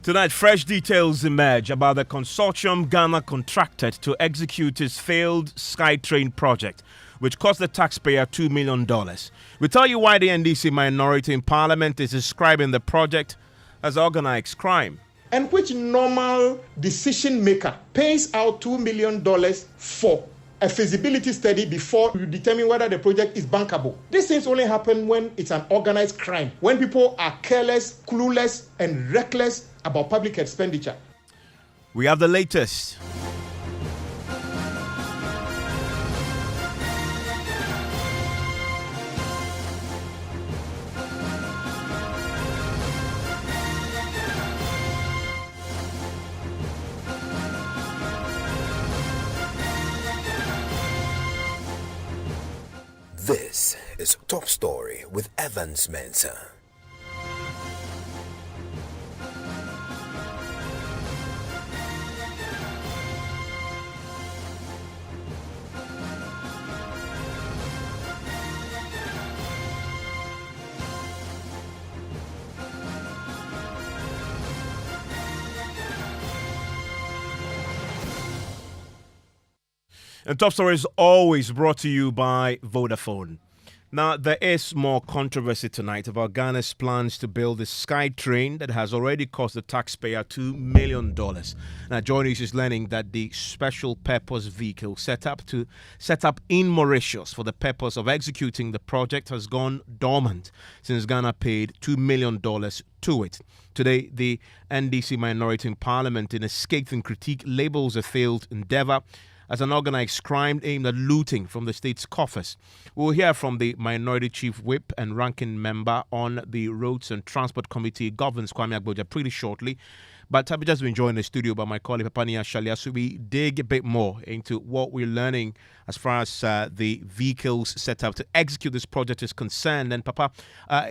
Tonight, fresh details emerge about the consortium Ghana contracted to execute its failed SkyTrain project, which cost the taxpayer $2 million. We tell you why the NDC minority in parliament is describing the project as organized crime. And which normal decision maker pays out $2 million for a feasibility study before you determine whether the project is bankable? These things only happen when it's an organized crime, when people are careless, clueless, and reckless about public expenditure. We have the latest. This is Top Story with Evans Mensah. And Top Story is always brought to you by Vodafone. Now, there is more controversy tonight about Ghana's plans to build a SkyTrain that has already cost the taxpayer $2 million. Now, Joy News is learning that the special purpose vehicle set up in Mauritius for the purpose of executing the project has gone dormant since Ghana paid $2 million to it. Today, the NDC minority in parliament, in a scathing critique, labels a failed endeavor as an organized crime aimed at looting from the state's coffers. We'll hear from the Minority Chief Whip and Ranking Member on the Roads and Transport Committee, Governs Kwame Agboja, pretty shortly. But I've just been joined in the studio by my colleague Papania Shalia, so we dig a bit more into what we're learning as far as the vehicles set up to execute this project is concerned. And Papa,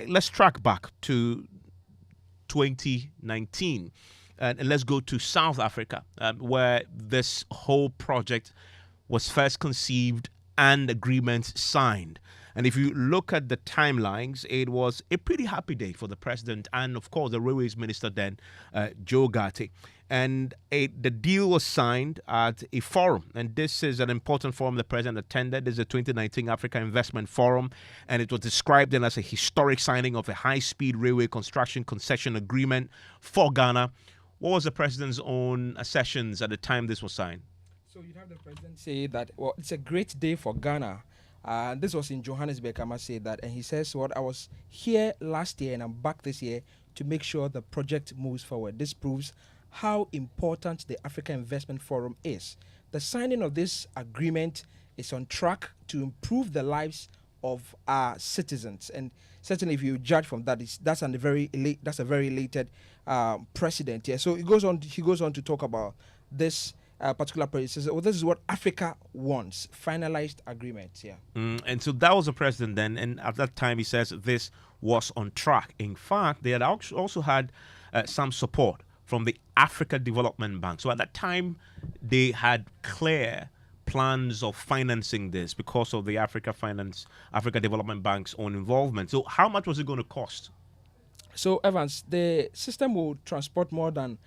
let's track back to 2019. And let's go to South Africa, where this whole project was first conceived and agreements signed. And if you look at the timelines, it was a pretty happy day for the president and, of course, the railways minister then, Joe Gatti. And the deal was signed at a forum. And this is an important forum the president attended. This is the 2019 Africa Investment Forum. And it was described then as a historic signing of a high-speed railway construction concession agreement for Ghana. What was the president's own assertions at the time this was signed? So you'd have the president say that, well, it's a great day for Ghana. This was in Johannesburg, I must say that. And he says, I was here last year and I'm back this year to make sure the project moves forward. This proves how important the Africa Investment Forum is. The signing of this agreement is on track to improve the lives of our citizens. And certainly if you judge from that, that's a very elated precedent here. So he goes on to talk about this particular project. He says, this is what Africa wants, finalized agreements. Yeah. And so that was the president then. And at that time, he says this was on track. In fact, they had also had some support from the Africa Development Bank. So at that time, they had clear plans of financing this because of the Africa Development Bank's own involvement. So how much was it going to cost? So, Evans, the system will transport more than,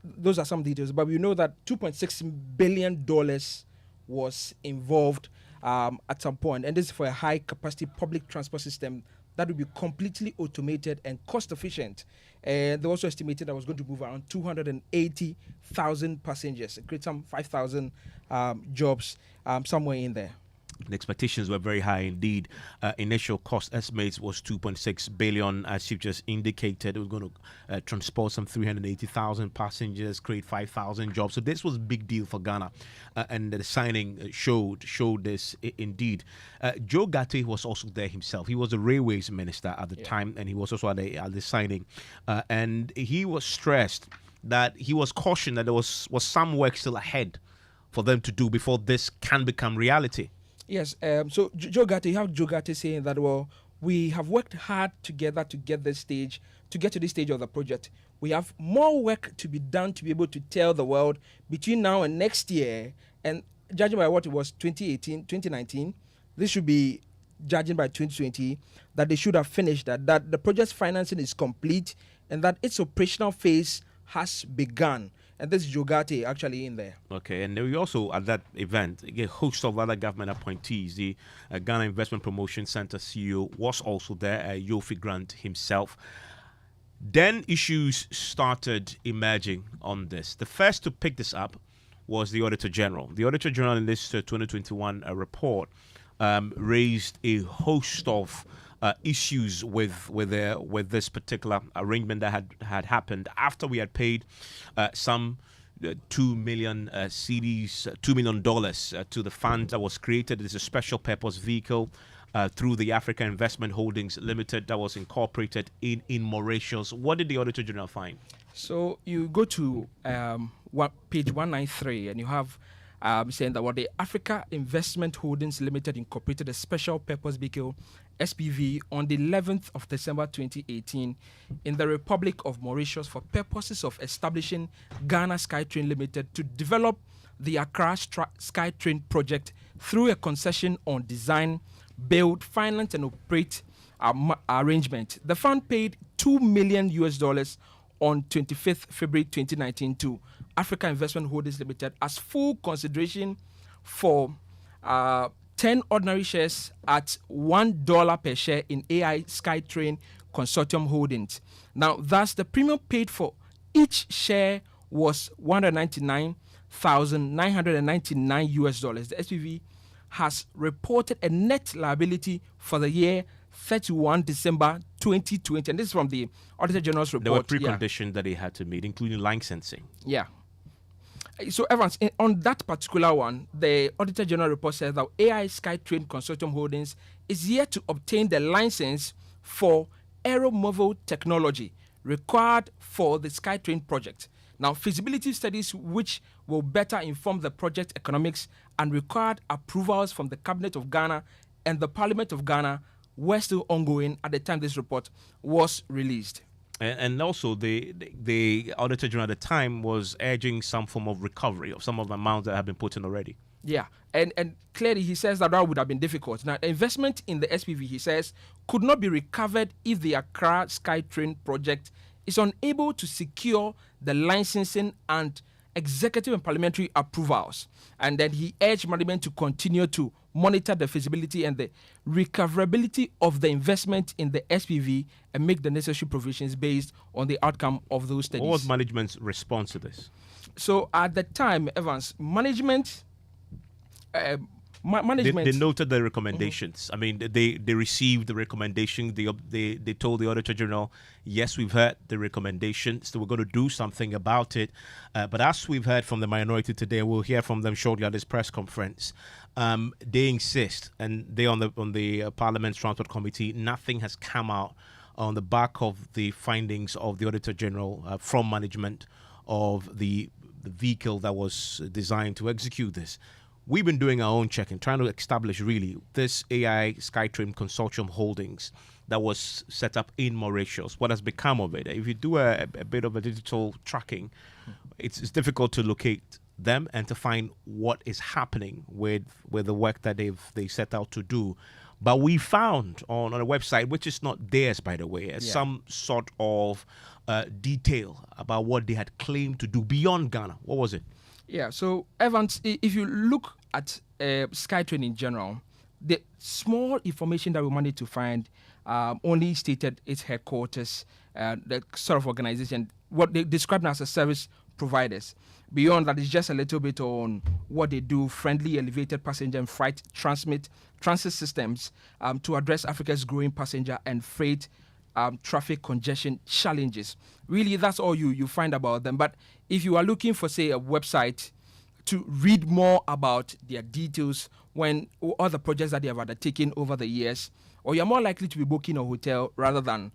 those are some details, but we know that $2.6 billion was involved at some point, and this is for a high-capacity public transport system that will be completely automated and cost-efficient. And they also estimated that was going to move around 280,000 passengers, create some 5,000 jobs somewhere in there. The expectations were very high indeed. Initial cost estimates was $2.6 billion, as you just indicated. It was going to transport some 380,000 passengers, create 5,000 jobs. So this was a big deal for Ghana, and the signing showed this indeed. Joe Gatti was also there himself. He was the railways minister at the time, and he was also at the signing. And he was stressed that he was cautioned that there was some work still ahead for them to do before this can become reality. Yes, so Joe Gatti, you have Joe Gatti saying that, well, we have worked hard together to get to this stage of the project. We have more work to be done to be able to tell the world between now and next year. And judging by what it was 2019, this should be judging by 2020, that they should have finished that the project's financing is complete and that its operational phase has begun. And this is Jogate actually in there. Okay, and we also at that event, a host of other government appointees. The Ghana Investment Promotion Center CEO was also there, Yofi Grant himself. Then issues started emerging on this. The first to pick this up was the Auditor General. The Auditor General in this 2021 report raised a host of issues with this particular arrangement that had happened after we had paid some 2 million CDs, $2 million to the fund that was created. It's a special purpose vehicle through the Africa Investment Holdings Limited that was incorporated in Mauritius. What did the Auditor General find? So you go to page 193 and you have saying that what the Africa Investment Holdings Limited incorporated a special purpose vehicle SPV on the 11th of December 2018 in the Republic of Mauritius for purposes of establishing Ghana SkyTrain Limited to develop the Accra SkyTrain project through a concession on design, build, finance, and operate arrangement. The fund paid $2 million on 25th February 2019 to Africa Investment Holdings Limited as full consideration for 10 ordinary shares at $1 per share in AI SkyTrain Consortium Holdings. Now, thus, the premium paid for each share was $199,999. The SPV has reported a net liability for the year 31 December 2020. And this is from the Auditor General's report. There were preconditions that they had to meet, including licensing. Yeah. So, Evans, on that particular one, the Auditor General report says that AI SkyTrain Consortium Holdings is yet to obtain the license for aeromobile technology required for the SkyTrain project. Now, feasibility studies which will better inform the project economics and required approvals from the Cabinet of Ghana and the Parliament of Ghana were still ongoing at the time this report was released. And also, the Auditor General at the time was urging some form of recovery of some of the amounts that have been put in already. Yeah, and clearly he says that would have been difficult. Now, investment in the SPV, he says, could not be recovered if the Accra SkyTrain project is unable to secure the licensing and executive and parliamentary approvals. And then he urged management to continue to monitor the feasibility and the recoverability of the investment in the SPV and make the necessary provisions based on the outcome of those studies. What was management's response to this? So at the time, Evans, management... They noted the recommendations. I mean, they received the recommendation. They told the Auditor General, yes, we've heard the recommendation, so we're going to do something about it. But as we've heard from the minority today, we'll hear from them shortly at this press conference. They insist, and they on the Parliament's Transport Committee, nothing has come out on the back of the findings of the Auditor General from management of the vehicle that was designed to execute this. We've been doing our own checking, trying to establish really this AI SkyTrain Consortium Holdings that was set up in Mauritius. What has become of it? If you do a bit of a digital tracking, it's difficult to locate them and to find what is happening with the work that they set out to do. But we found on a website, which is not theirs, by the way, some sort of detail about what they had claimed to do beyond Ghana. What was it? Yeah, so Evans, if you look at SkyTrain in general, the small information that we managed to find only stated its headquarters, the sort of organization, what they described as a service providers. Beyond that, it's just a little bit on what they do, friendly elevated passenger and freight transit systems to address Africa's growing passenger and freight traffic congestion challenges. Really, that's all you find about them. But if you are looking for, say, a website to read more about their details when other projects that they have undertaken over the years, or you're more likely to be booking a hotel rather than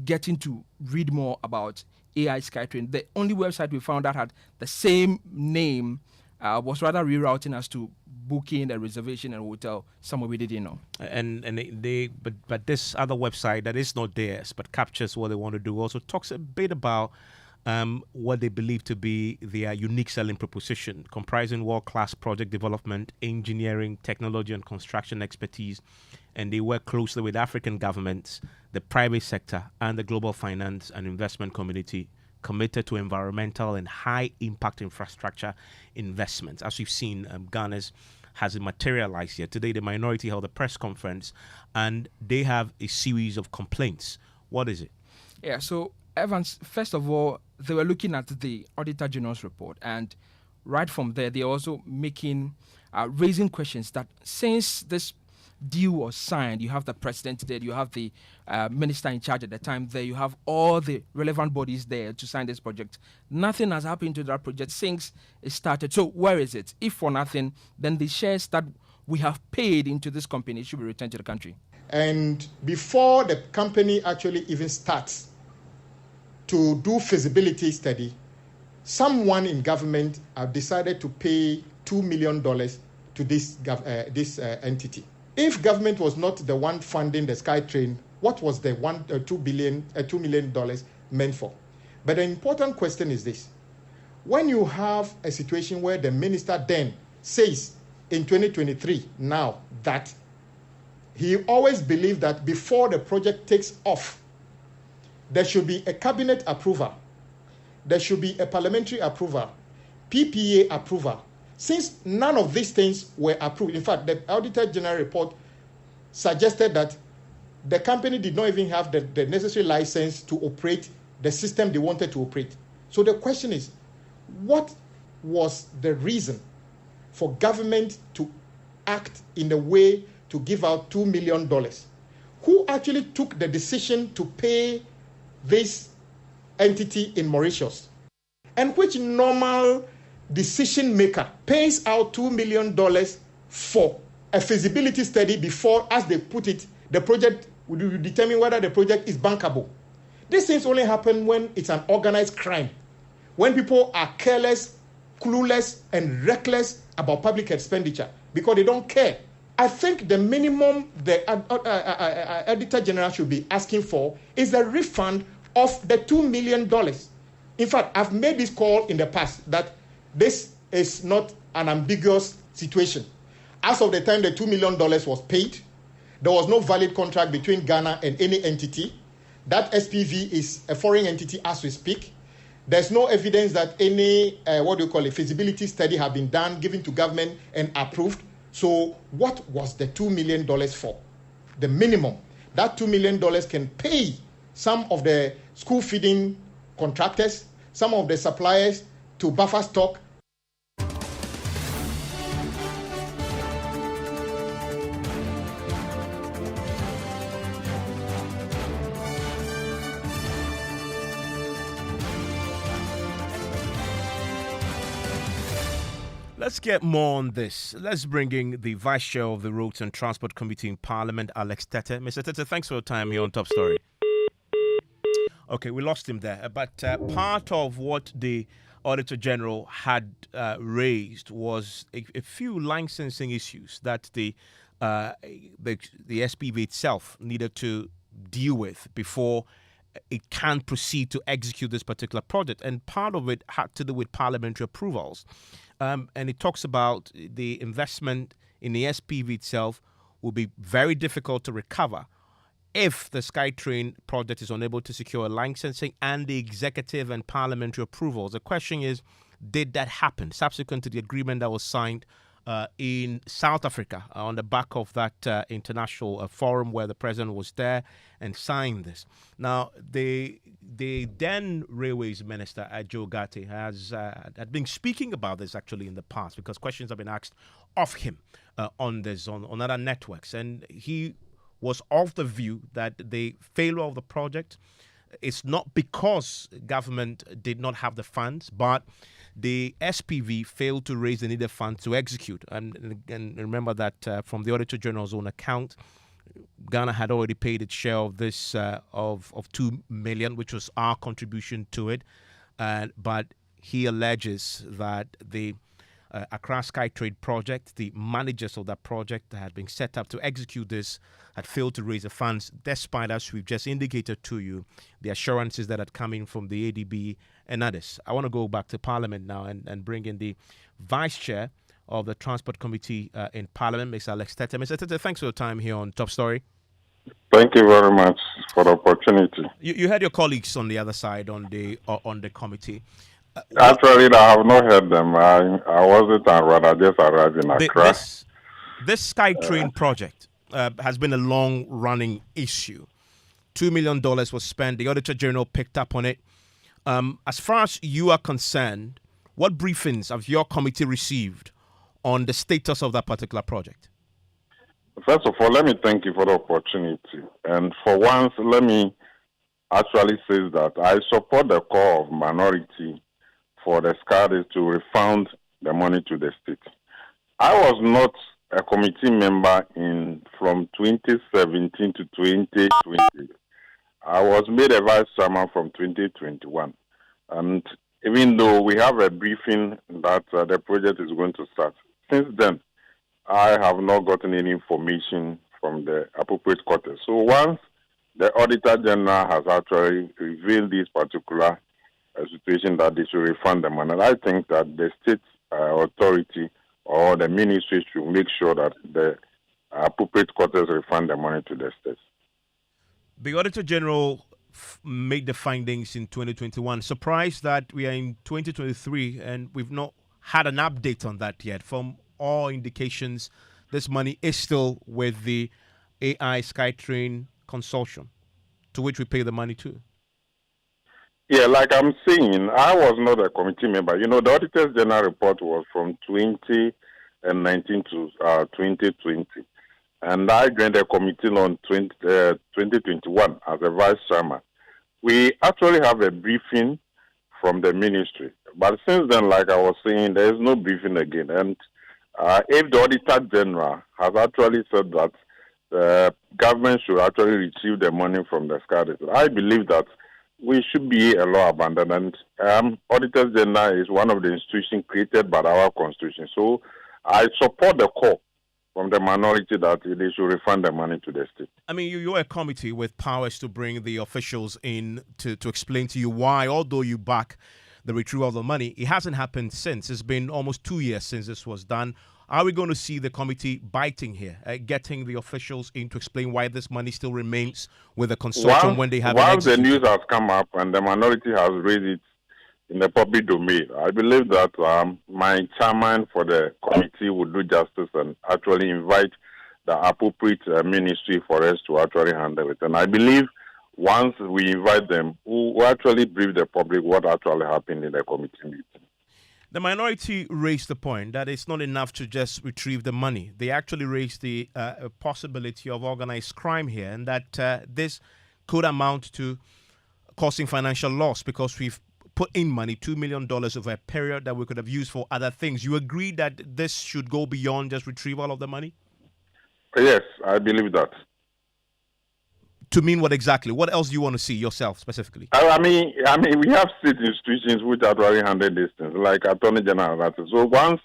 getting to read more about AI SkyTrain. The only website we found that had the same name was rather rerouting us to booking a reservation and hotel somewhere we didn't know. But this other website that is not theirs but captures what they want to do also talks a bit about what they believe to be their unique selling proposition, comprising world-class project development, engineering, technology, and construction expertise. And they work closely with African governments, the private sector, and the global finance and investment community committed to environmental and high impact infrastructure investments. As we've seen, Ghana's has materialized here. Today, the minority held a press conference and they have a series of complaints. What is it? Yeah, so Evans, first of all, they were looking at the Auditor General's report, and right from there, they're also raising questions that since this deal was signed, you have the president there, you have the minister in charge at the time there, you have all the relevant bodies there to sign this project. Nothing has happened to that project since it started. So where is it? If for nothing, then the shares that we have paid into this company should be returned to the country. And before the company actually even starts to do feasibility study, someone in government have decided to pay $2 million to this entity. If government was not the one funding the SkyTrain, what was the $2 million meant for? But the important question is this. When you have a situation where the minister then says in 2023 now that he always believed that before the project takes off, there should be a cabinet approval, there should be a parliamentary approval, PPA approval. Since none of these things were approved, in fact, the Auditor General report suggested that the company did not even have the necessary license to operate the system they wanted to operate. So the question is, what was the reason for government to act in a way to give out $2 million? Who actually took the decision to pay this entity in Mauritius? And which normal decision maker pays out $2 million for a feasibility study before, as they put it, the project will determine whether the project is bankable? These things only happen when it's an organized crime, when people are careless, clueless, and reckless about public expenditure because they don't care. I think the minimum the Auditor General should be asking for is a refund of the $2 million. In fact, I've made this call in the past that this is not an ambiguous situation. As of the time the $2 million was paid, there was no valid contract between Ghana and any entity. That SPV is a foreign entity as we speak. There's no evidence that any, feasibility study have been done, given to government and approved. So what was the $2 million for? The minimum. That $2 million can pay some of the school feeding contractors, some of the suppliers to buffer stock. Let's get more on this. Let's bring in the Vice Chair of the Roads and Transport Committee in Parliament, Alex Tete. Mr. Tete, thanks for your time here on Top Story. Okay, we lost him there. But part of what the Auditor General had raised was a few licensing issues that the SPV itself needed to deal with before it can proceed to execute this particular project. And part of it had to do with parliamentary approvals. And it talks about the investment in the SPV itself will be very difficult to recover if the SkyTrain project is unable to secure licensing and the executive and parliamentary approvals. The question is, did that happen subsequent to the agreement that was signed in South Africa on the back of that international forum where the president was there and signed this? Now, the then Railways Minister, Joe Gatti, had been speaking about this actually in the past because questions have been asked of him on this, on other networks. And he was of the view that the failure of the project is not because government did not have the funds, but the SPV failed to raise the needed funds to execute. And remember that from the Auditor General's own account, Ghana had already paid its share of this of $2 million, which was our contribution to it. But he alleges that the Accra SkyTrain project, the managers of that project that had been set up to execute this, had failed to raise the funds, despite, as we've just indicated to you, the assurances that had come in from the ADB and others. I want to go back to Parliament now and bring in the Vice Chair of the Transport Committee in Parliament, Mr. Alex Tete. Mr. Tete, thanks for your time here on Top Story. Thank you very much for the opportunity. You had your colleagues on the other side on the committee. What Actually, I have not heard them. I wasn't around. I just arrived in the, Accra. this SkyTrain project has been a long running issue. $2 million was spent. The Auditor General picked up on it. As far as you are concerned, what briefings have your committee received on the status of that particular project? First of all, let me thank you for the opportunity. And for once, let me actually say that I support the call of minority for the SCADAs to refund the money to the state. I was not a committee member from 2017 to 2020. I was made a vice chairman from 2021. And even though we have a briefing that the project is going to start, since then, I have not gotten any information from the appropriate quarters. So once the Auditor General has actually revealed this particular situation that they should refund the money, I think that the state authority or the ministry should make sure that the appropriate quarters refund the money to the states. The Auditor General made the findings in 2021. Surprised that we are in 2023 and we've not had an update on that yet. From all indications, this money is still with the AI SkyTrain consortium, to which we pay the money to. Yeah, like I'm saying, I was not a committee member. You know, the Auditor's General report was from 2019 to 2020. And I joined the committee on 2021 as a vice chairman. We actually have a briefing from the ministry. But since then, like I was saying, there is no briefing again. And if the Auditor General has actually said that the government should actually retrieve the money from the SCADAs, I believe that we should be a law abandoned. And Auditor General is one of the institutions created by our constitution. So I support the call from the minority that they should refund the money to the state. I mean, you're a committee with powers to bring the officials in to explain to you why, although you back the retrieval of the money, it hasn't happened since. It's been almost 2 years since this was done. Are we going to see the committee biting here, getting the officials in to explain why this money still remains with the consortium when they have once the news has come up and the minority has raised it in the public domain, I believe that my chairman for the committee would do justice and actually invite the appropriate ministry for us to actually handle it. And I believe once we invite them, we will actually brief the public what actually happened in the committee meeting. The minority raised the point that it's not enough to just retrieve the money. They actually raised the possibility of organized crime here, and that this could amount to causing financial loss because we've put in money, $2 million over a period that we could have used for other things. You agree that this should go beyond just retrieval of the money? Yes, I believe that. To mean what exactly? What else do you want to see yourself specifically? I mean, we have state institutions which actually handle these things, like Attorney General. So once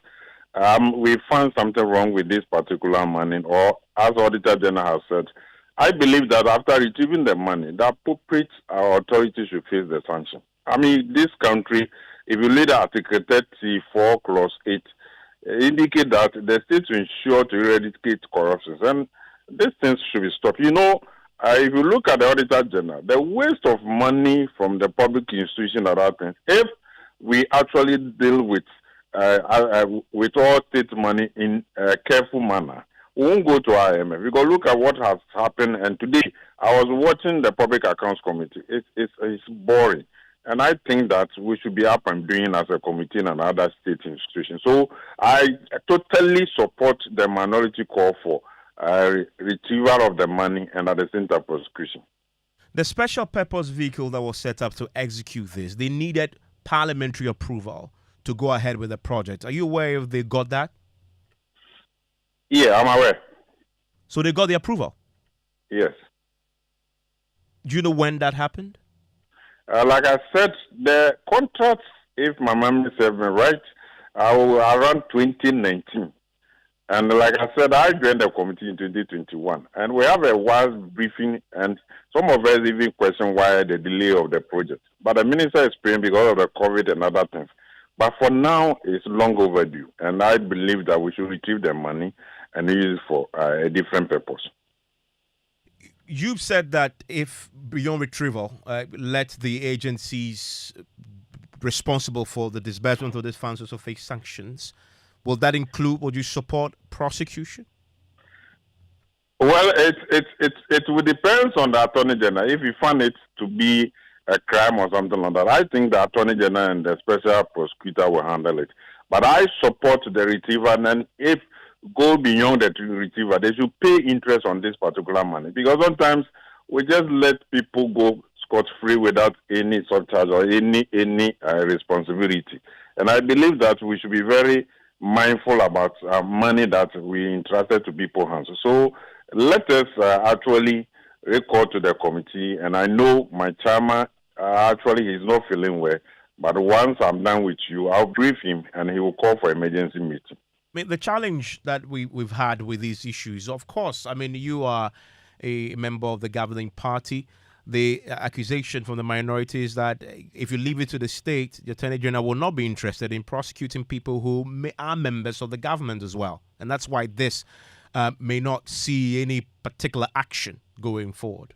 we find something wrong with this particular money, or as Auditor General has said, I believe that after retrieving the money, the appropriate authority should face the sanction. I mean, this country, if you read Article 34, Clause 8, indicate that the state to ensure to eradicate corruption. And these things should be stopped. You know, if you look at the Auditor General, the waste of money from the public institution that happens, if we actually deal with all state money in a careful manner, we won't go to IMF. Because look at what has happened. And today, I was watching the Public Accounts Committee. It's boring. And I think that we should be up and doing as a committee and other state institutions. So I totally support the minority call for retrieval of the money and at the same time prosecution. The special purpose vehicle that was set up to execute this, they needed parliamentary approval to go ahead with the project. Are you aware if they got that? Yeah, I'm aware. So they got the approval? Yes. Do you know when that happened? Like I said, the contracts, if my memory serves me right, around 2019. And like I said, I joined the committee in 2021. And we have a wide briefing, and some of us even question why the delay of the project. But the minister explained because of the COVID and other things. But for now, it's long overdue. And I believe that we should retrieve the money and use it for a different purpose. You've said that if beyond retrieval, let the agencies responsible for the disbursement of these funds also face sanctions. Will that include, would you support prosecution? Well, it will depend on the Attorney General. If you find it to be a crime or something like that, I think the Attorney General and the Special Prosecutor will handle it. But I support the retriever, and if go beyond the retriever, they should pay interest on this particular money, because sometimes we just let people go scot-free without any surcharge or any responsibility. And I believe that we should be very mindful about money that we entrusted to people's hands. So let us actually record to the committee, and I know my chairman actually is not feeling well, but once I'm done with you, I'll brief him and he will call for emergency meeting. I mean, the challenge that we've had with these issues, of course, I mean, you are a member of the governing party. The accusation from the minority is that if you leave it to the state, the Attorney General will not be interested in prosecuting people who are members of the government as well. And that's why this may not see any particular action going forward.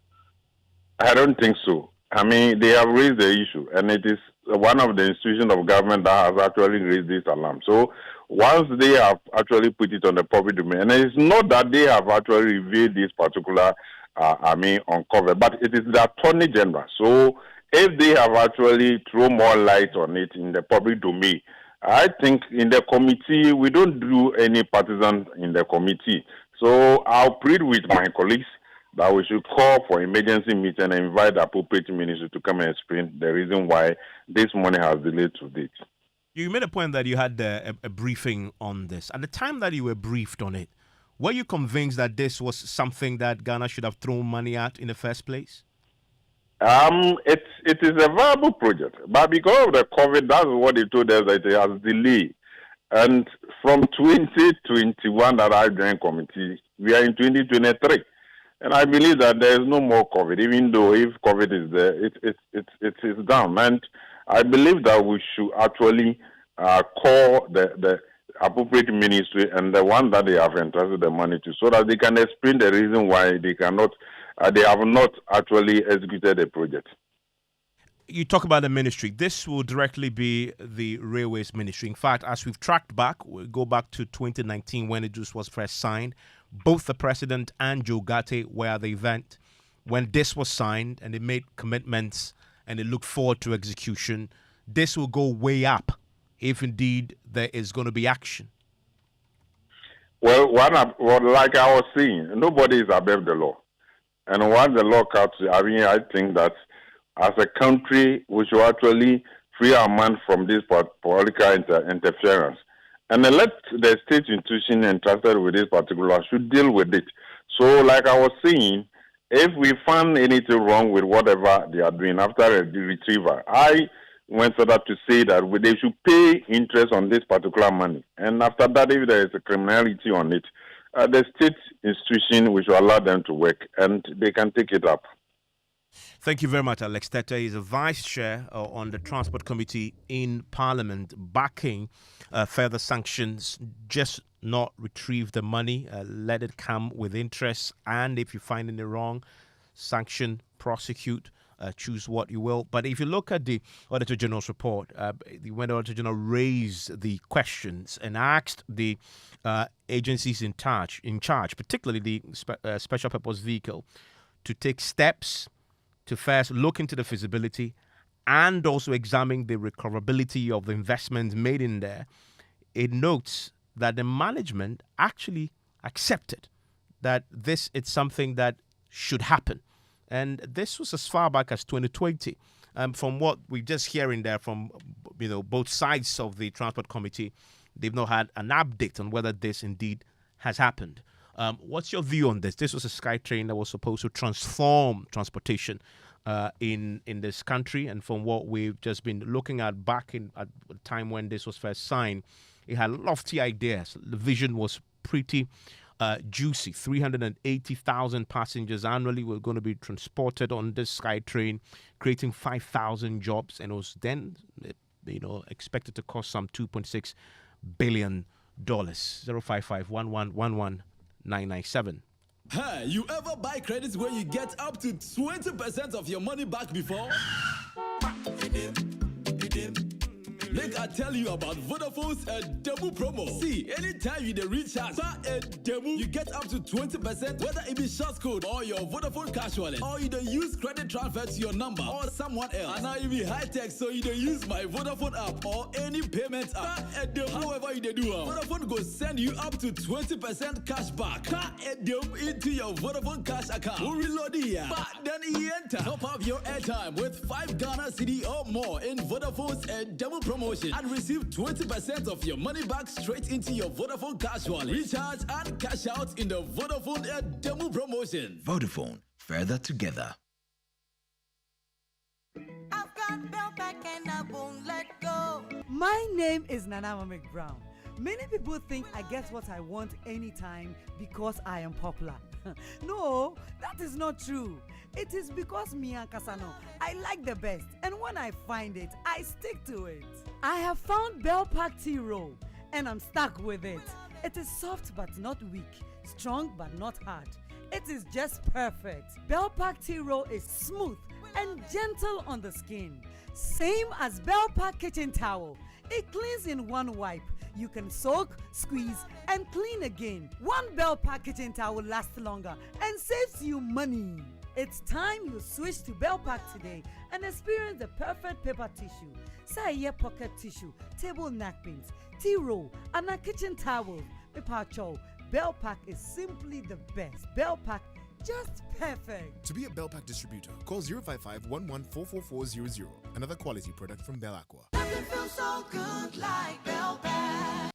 I don't think so. I mean, they have raised the issue, and it is one of the institutions of government that has actually raised this alarm. So once they have actually put it on the public domain, and it's not that they have actually revealed this particular, uncovered, but it is the Attorney General. So if they have actually thrown more light on it in the public domain, I think in the committee, we don't do any partisan in the committee. So I'll plead with my colleagues that we should call for emergency meeting and invite the appropriate minister to come and explain the reason why this money has delayed to date. You made a point that you had a briefing on this. At the time that you were briefed on it, were you convinced that this was something that Ghana should have thrown money at in the first place? It is a viable project, but because of the COVID, that's what they told us, that it has delayed. And from 2021 that I joined committee, we are in 2023. And I believe that there is no more COVID, even though if COVID is there, it is down. And I believe that we should actually call the appropriate ministry and the one that they have entrusted the money to, so that they can explain the reason why they have not actually executed the project. You talk about the ministry. This will directly be the Railways Ministry. In fact, as we've tracked back, we'll go back to 2019 when it just was first signed. Both the president and Joe Gate were at the event when this was signed, and they made commitments and they look forward to execution. This will go way up if indeed there is going to be action. Well, like I was saying, nobody is above the law. And once the law comes, I think that as a country, we should actually free our mind from this political interference. And then let the state institution entrusted with this particular should deal with it. So, like I was saying, if we find anything wrong with whatever they are doing after the retrieval, I went further to say that they should pay interest on this particular money. And after that, if there is a criminality on it, the state institution, we should allow them to work and they can take it up. Thank you very much, Alex Tete. He's a vice chair on the Transport Committee in Parliament, backing further sanctions. Just not retrieve the money, let it come with interest. And if you find any wrong, sanction, prosecute, choose what you will. But if you look at the Auditor General's report, when the Auditor General raised the questions and asked the agencies in charge, particularly the Special Purpose Vehicle, to take steps to first look into the feasibility and also examine the recoverability of the investments made in there, it notes that the management actually accepted that this is something that should happen. And this was as far back as 2020. From what we're just hearing there from both sides of the Transport Committee, they've not had an update on whether this indeed has happened. What's your view on this? This was a SkyTrain that was supposed to transform transportation in this country, and from what we've just been looking at back at the time when this was first signed, it had lofty ideas. The vision was pretty juicy. 380,000 passengers annually were going to be transported on this SkyTrain, creating 5,000 jobs, and it was then expected to cost some $2.6 billion. 055-1111-997. Hey, you ever buy credits where you get up to 20% of your money back before? Make I tell you about Vodafone's demo promo. See, anytime you recharge a demo, you get up to 20%, whether it be short code or your Vodafone cash wallet, or you don't use credit transfer to your number or someone else. And now you be high tech, so you don't use my Vodafone app or any payment app. However you do, Vodafone go send you up to 20% cash back. Into your Vodafone cash account. We'll reload it, but then you enter. Top up your airtime with 5 Ghana CD or more in Vodafone's demo promotion and receive 20% of your money back straight into your Vodafone cash wallet. Recharge and cash out in the Vodafone demo promotion. Vodafone, further together. I've got Bell Pack and I won't let go. My name is Nanama McBrown. Many people think I get what I want anytime because I am popular. No, that is not true. It is because me and Kasano, I like the best, and when I find it, I stick to it. I have found Bell Pack Tea Roll, and I'm stuck with it. It is soft but not weak, strong but not hard. It is just perfect. Bell Pack Tea Roll is smooth and gentle on the skin. Same as Bell Pack Kitchen Towel. It cleans in one wipe. You can soak, squeeze, and clean again. One Bell Pack Kitchen Towel lasts longer and saves you money. It's time you switch to Bell Pack today and experience the perfect paper tissue. Say pocket tissue, table napkins, tea roll, and a kitchen towel. Bell Pack is simply the best. Bell Pack, just perfect. To be a Bell Pack distributor, call 055-11-44400. Another quality product from Bell Aqua. Nothing feels so good like Bell Pack.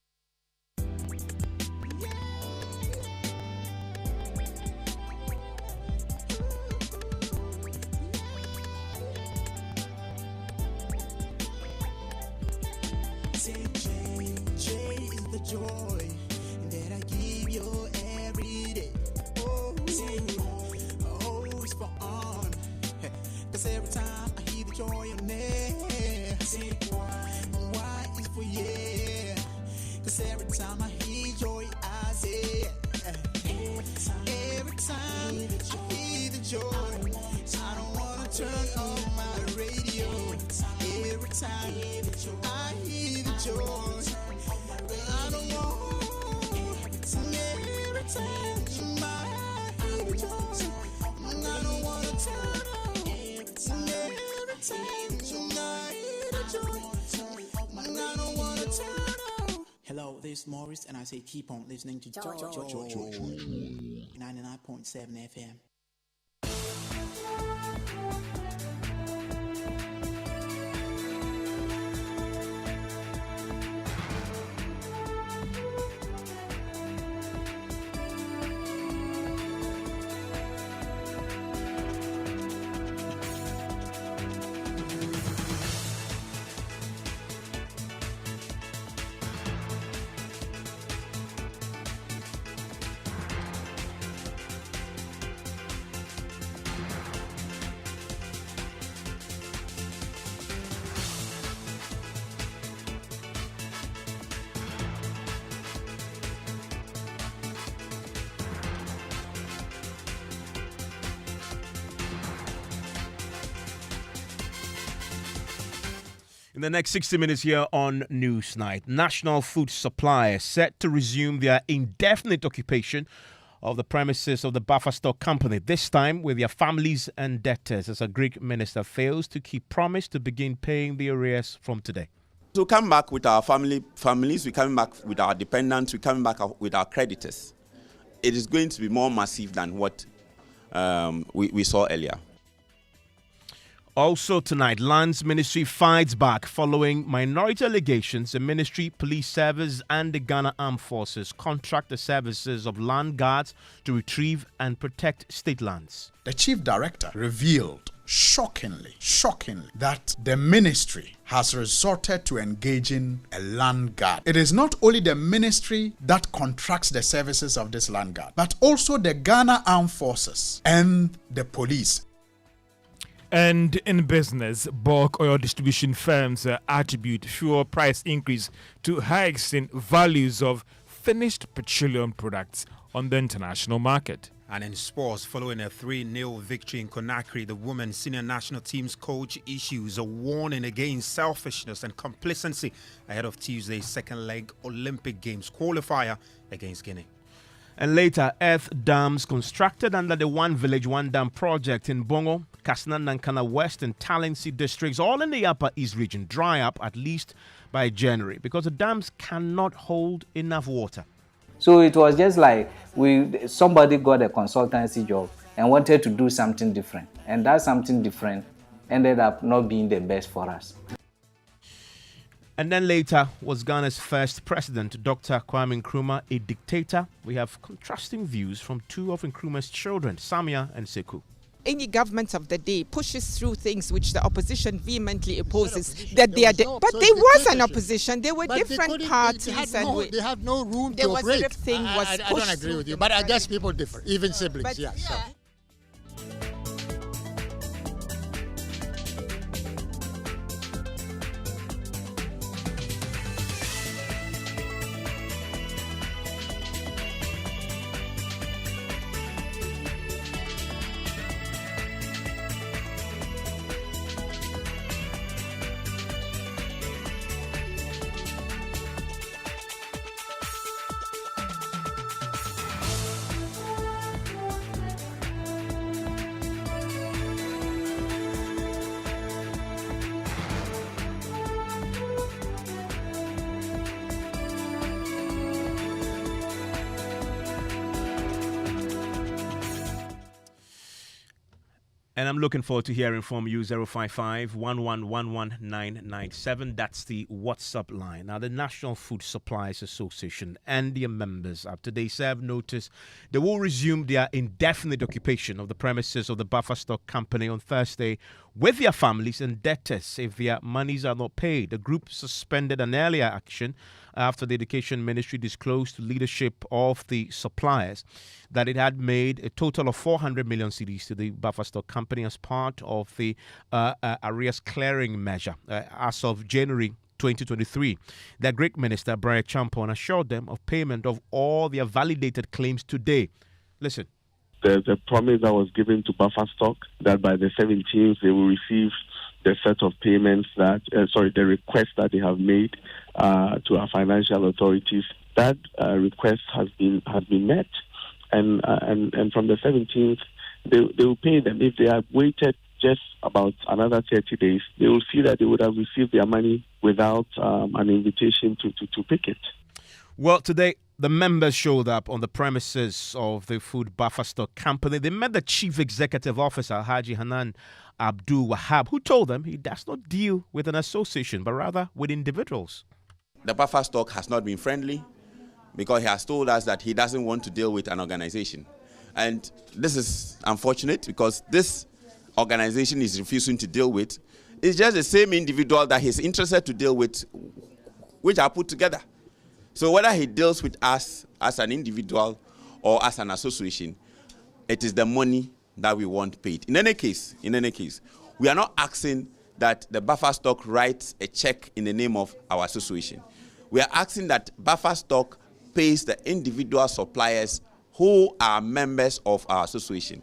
J is the joy that I give you every day. Oh, it's for on. Cause every time I hear the joy in there. Why is for yeah. Cause every time I hear joy, I say every time I hear the joy, I don't wanna turn off my radio. Every time I hear the joy, I don't want. Every time I hear the joy, I don't wanna turn off. Every time I hear the joy, I don't wanna turn off. Hello, this is Morris, and I say keep on listening to George 99.7 FM. In the next 60 minutes here on Newsnight, National Food Suppliers set to resume their indefinite occupation of the premises of the Buffer Stock Company, this time with their families and debtors, as a Greek minister fails to keep promise to begin paying the arrears from today. So we come back with our families, we come back with our dependents, we come back with our creditors. It is going to be more massive than what we saw earlier. Also tonight, Lands Ministry fights back following minority allegations the Ministry, Police Service and the Ghana Armed Forces contract the services of land guards to retrieve and protect state lands. The Chief Director revealed shockingly, that the ministry has resorted to engaging a land guard. It is not only the ministry that contracts the services of this land guard, but also the Ghana Armed Forces and the police. And in business, bulk oil distribution firms attribute fuel price increase to hikes in values of finished petroleum products on the international market. And in sports, following a 3-0 victory in Conakry, the women's senior national team's coach issues a warning against selfishness and complacency ahead of Tuesday's second leg Olympic Games qualifier against Guinea. And later, earth dams constructed under the One Village, One Dam project in Bongo, Kasna, Nankana West and Talensi districts, all in the Upper East region, dry up at least by January because the dams cannot hold enough water. So it was just like somebody got a consultancy job and wanted to do something different. And that something different ended up not being the best for us. And then later was Ghana's first president, Dr. Kwame Nkrumah, a dictator. We have contrasting views from two of Nkrumah's children, Samia and Sekou. Any government of the day pushes through things which the opposition vehemently opposes. That they are, but there was an opposition. There were different parties, they had no room to operate. I don't agree with you, but I guess people differ, even siblings. But, yeah. So. And I'm looking forward to hearing from you, 055-1111-997. That's the WhatsApp line. Now, the National Food Suppliers Association and their members have today served notice they will resume their indefinite occupation of the premises of the Buffer Stock Company on Thursday with their families and debtors if their monies are not paid. The group suspended an earlier action after the Education Ministry disclosed to leadership of the suppliers that it had made a total of 400 million cedis to the Buffer Stock Company as part of the arrears clearing measure as of January 2023. The Greek Minister, Brian Champon, assured them of payment of all their validated claims today. Listen. There's a promise that was given to Buffer Stock that by the 17th they will receive the set of payments that, the request that they have made to our financial authorities. That request has been met, and from the 17th they will pay them. If they have waited just about another 30 days, they will see that they would have received their money without an invitation to pick it. Well, today the members showed up on the premises of the Food Buffer Stock Company. They met the Chief Executive Officer, Haji Hanan Abdul Wahab, who told them he does not deal with an association, but rather with individuals. The Buffer Stock has not been friendly because he has told us that he doesn't want to deal with an organization. And this is unfortunate because this organization is refusing to deal with. It's just the same individual that he's interested to deal with, which are put together. So whether he deals with us as an individual or as an association, it is the money that we want paid. In any case, we are not asking that the Buffer Stock writes a check in the name of our association. We are asking that Buffer Stock pays the individual suppliers who are members of our association.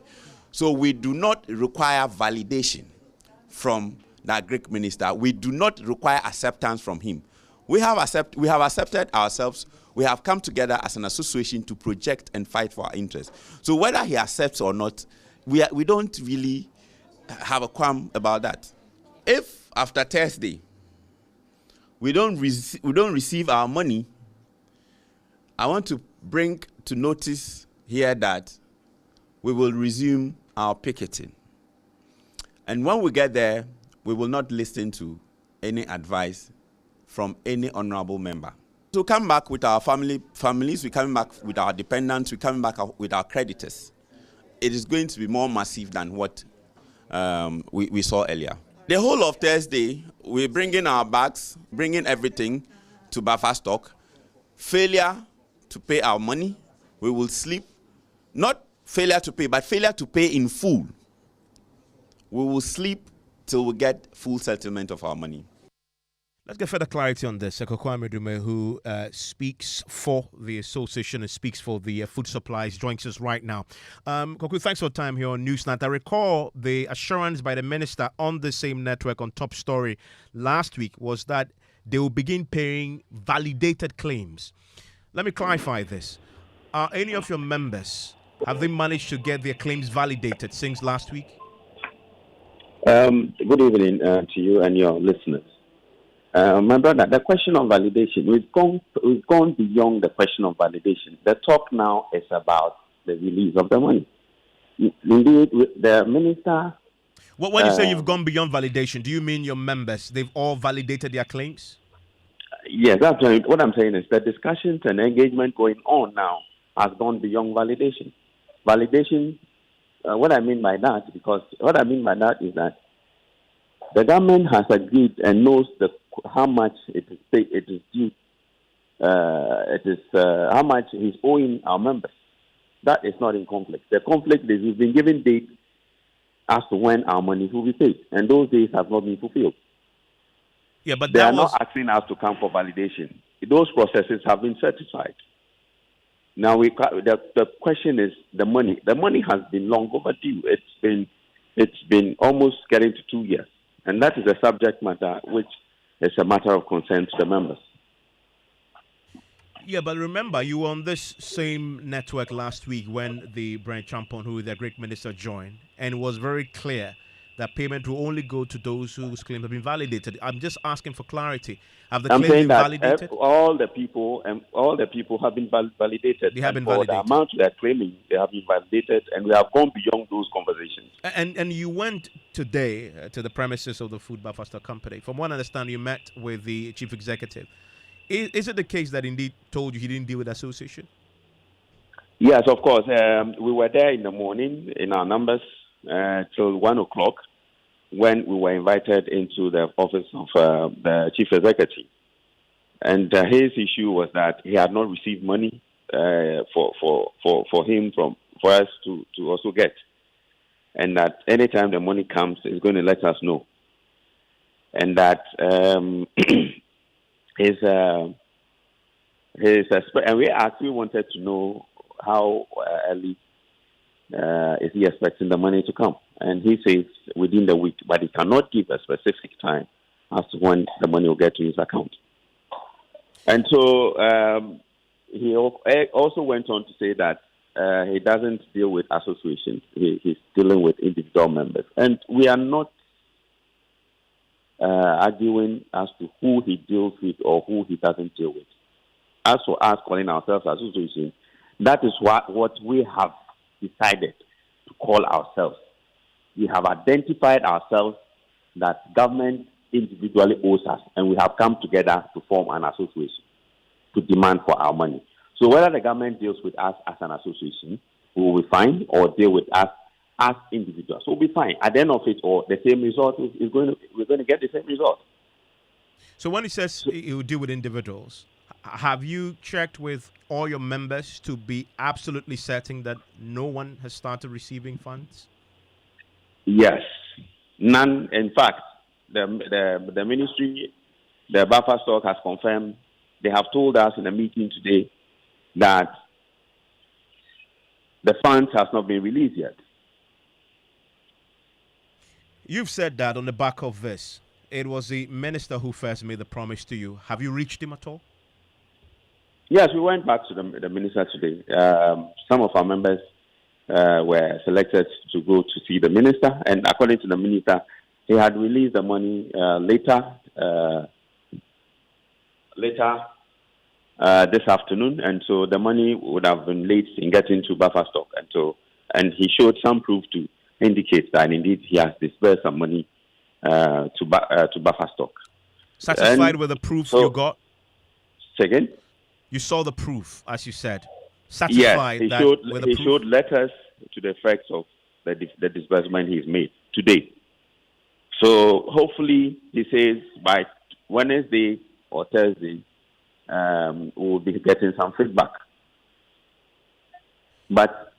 So we do not require validation from the Greek minister. We do not require acceptance from him. We have accepted ourselves. We have come together as an association to project and fight for our interests. So whether he accepts or not, we don't really have a qualm about that. If after Thursday we don't receive our money, I want to bring to notice here that we will resume our picketing. And when we get there, we will not listen to any advice from any honorable member. So come back with our families, we come back with our dependents, we come back with our creditors. It is going to be more massive than what we saw earlier. The whole of Thursday, we bring in our bags, bring in everything to Buffer Stock. Failure to pay our money, we will sleep. Not failure to pay, but failure to pay in full. We will sleep till we get full settlement of our money. Let's get further clarity on this. Kwame Dume, who speaks for the association and speaks for the food supplies, joins us right now. Koku, thanks for your time here on Newsnight. I recall the assurance by the minister on the same network on Top Story last week was that they will begin paying validated claims. Let me clarify this. Are any of your members, have they managed to get their claims validated since last week? Good evening to you and your listeners. My brother, the question of validation, we've gone beyond the question of validation. The talk now is about the release of the money. Indeed, the minister... Well, when you say you've gone beyond validation, do you mean your members, they've all validated their claims? Yes, that's what I'm saying is the discussions and engagement going on now has gone beyond validation. Validation, what I mean by that is that the government has agreed and knows how much it is paid, it is due, how much is owing our members. That is not in conflict. The conflict is we've been given dates as to when our money will be paid, and those days have not been fulfilled. Yeah, but they are not asking us to come for validation. Those processes have been certified. Now the question is the money. The money has been long overdue. It's been almost getting to 2 years, and that is a subject matter which is a matter of concern to the members. Yeah, but remember, you were on this same network last week when the Brent Champon, who the great minister, joined, and it was very clear that payment will only go to those whose claims have been validated. I'm just asking for clarity. Have the claims been validated? All the people have been validated. They have been for validated. The amount they are claiming, they have been validated, and we have gone beyond those conversations. And you went today to the premises of the Food Buffer Stock Company. From what I understand, you met with the chief executive. Is it the case that indeed told you he didn't deal with the association? Yes, of course. We were there in the morning in our numbers till 1 o'clock when we were invited into the office of the chief executive. And his issue was that he had not received money for him for us to also get. And that anytime the money comes, he's going to let us know. And that and we actually wanted to know how early is he expecting the money to come. And he says within the week, but he cannot give a specific time as to when the money will get to his account. And so he also went on to say that he doesn't deal with associations. He's dealing with individual members. And we are not arguing as to who he deals with or who he doesn't deal with. As for us calling ourselves association, that is what we have decided to call ourselves. We have identified ourselves that government individually owes us, and we have come together to form an association to demand for our money. So whether the government deals with us as an association, we will be fine, or deal with us as individuals, we'll be fine. At the end of it, or the same result we're going to get the same result. So when he says he will deal with individuals, have you checked with all your members to be absolutely certain that no one has started receiving funds? Yes, none. In fact, the ministry, the buffer stock has confirmed. They have told us in a meeting today that the funds has not been released yet. You've said that on the back of this. It was the minister who first made the promise to you. Have you reached him at all? Yes, we went back to the minister today. Some of our members were selected to go to see the minister, and according to the minister, he had released the money later this afternoon, and so the money would have been late in getting to buffer stock, and he showed some proof to indicate that indeed he has disbursed some money to buffer stock. Satisfied with the proof you got? Second? You saw the proof, as you said. Satisfied yes, he showed letters to the effects of the disbursement he's made today. So hopefully, he says by Wednesday or Thursday, we'll be getting some feedback. But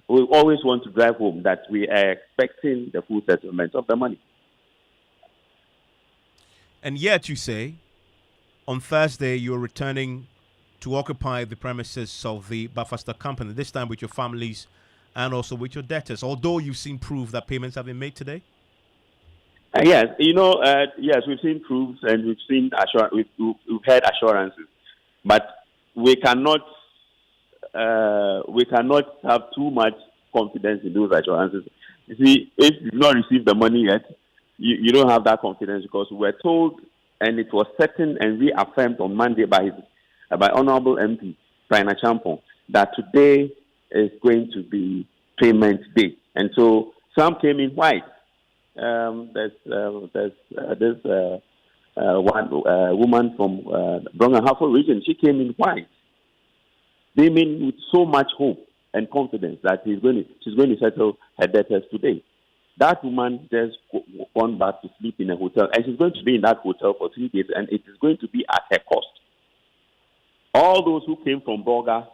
we always want to drive home that we are expecting the full settlement of the money. And yet you say on Thursday you're returning to occupy the premises of the Bafasta company, this time with your families and also with your debtors, although you've seen proof that payments have been made today? Yes, yes, we've seen proofs and we've seen we've had assurances, but we cannot have too much confidence in those assurances. You see, if you've not received the money yet, you don't have that confidence, because we were told, and it was certain and reaffirmed on Monday by Honorable MP Prina Champon, that today is going to be payment day, and so some came in white. There's this one woman from Bronga-Harford region. She came in white. They mean with so much hope and confidence that she's going to settle her debtors today. That woman just gone back to sleep in a hotel, and she's going to be in that hotel for 3 days, and it is going to be at her cost. All those who came from Boga,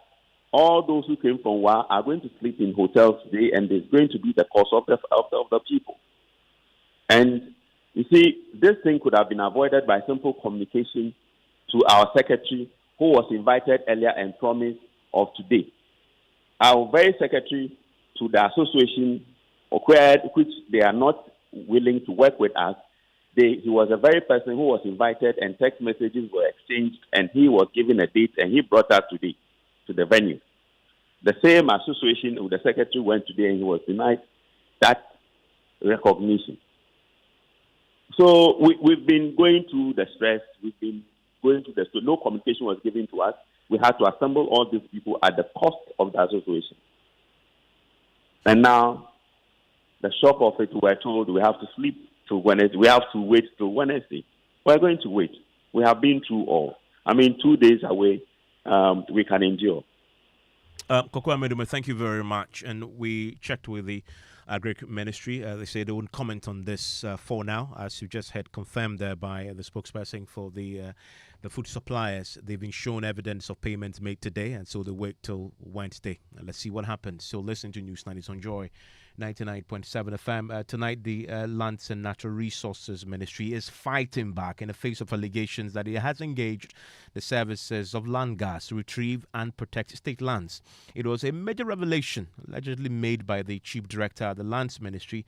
all those who came from Wa are going to sleep in hotels today, and it's going to be the cost of the people. And you see, this thing could have been avoided by simple communication to our secretary, who was invited earlier and promised of today. Our very secretary to the association, which they are not willing to work with us, he was the very person who was invited, and text messages were exchanged, and he was given a date, and he brought us today to the venue. The same association with the secretary went today, and he was denied that recognition. So we've been going through the stress. We've been going through the stress. No communication was given to us. We had to assemble all these people at the cost of the association. And now, the shock of it, we're told we have to sleep till Wednesday. We have to wait till Wednesday. We're going to wait. We have been through all. 2 days away, we can endure. Koko Amedume, thank you very much. And we checked with the Agric Ministry. They say they won't comment on this for now, as you just had confirmed there by the spokesperson for the food suppliers. They've been shown evidence of payments made today, and so they wait till Wednesday. Let's see what happens. So listen to News 90 on Joy 99.7 FM. Tonight, the Lands and Natural Resources Ministry is fighting back in the face of allegations that it has engaged the services of land guards to retrieve and protect state lands. It was a major revelation allegedly made by the Chief Director of the Lands Ministry,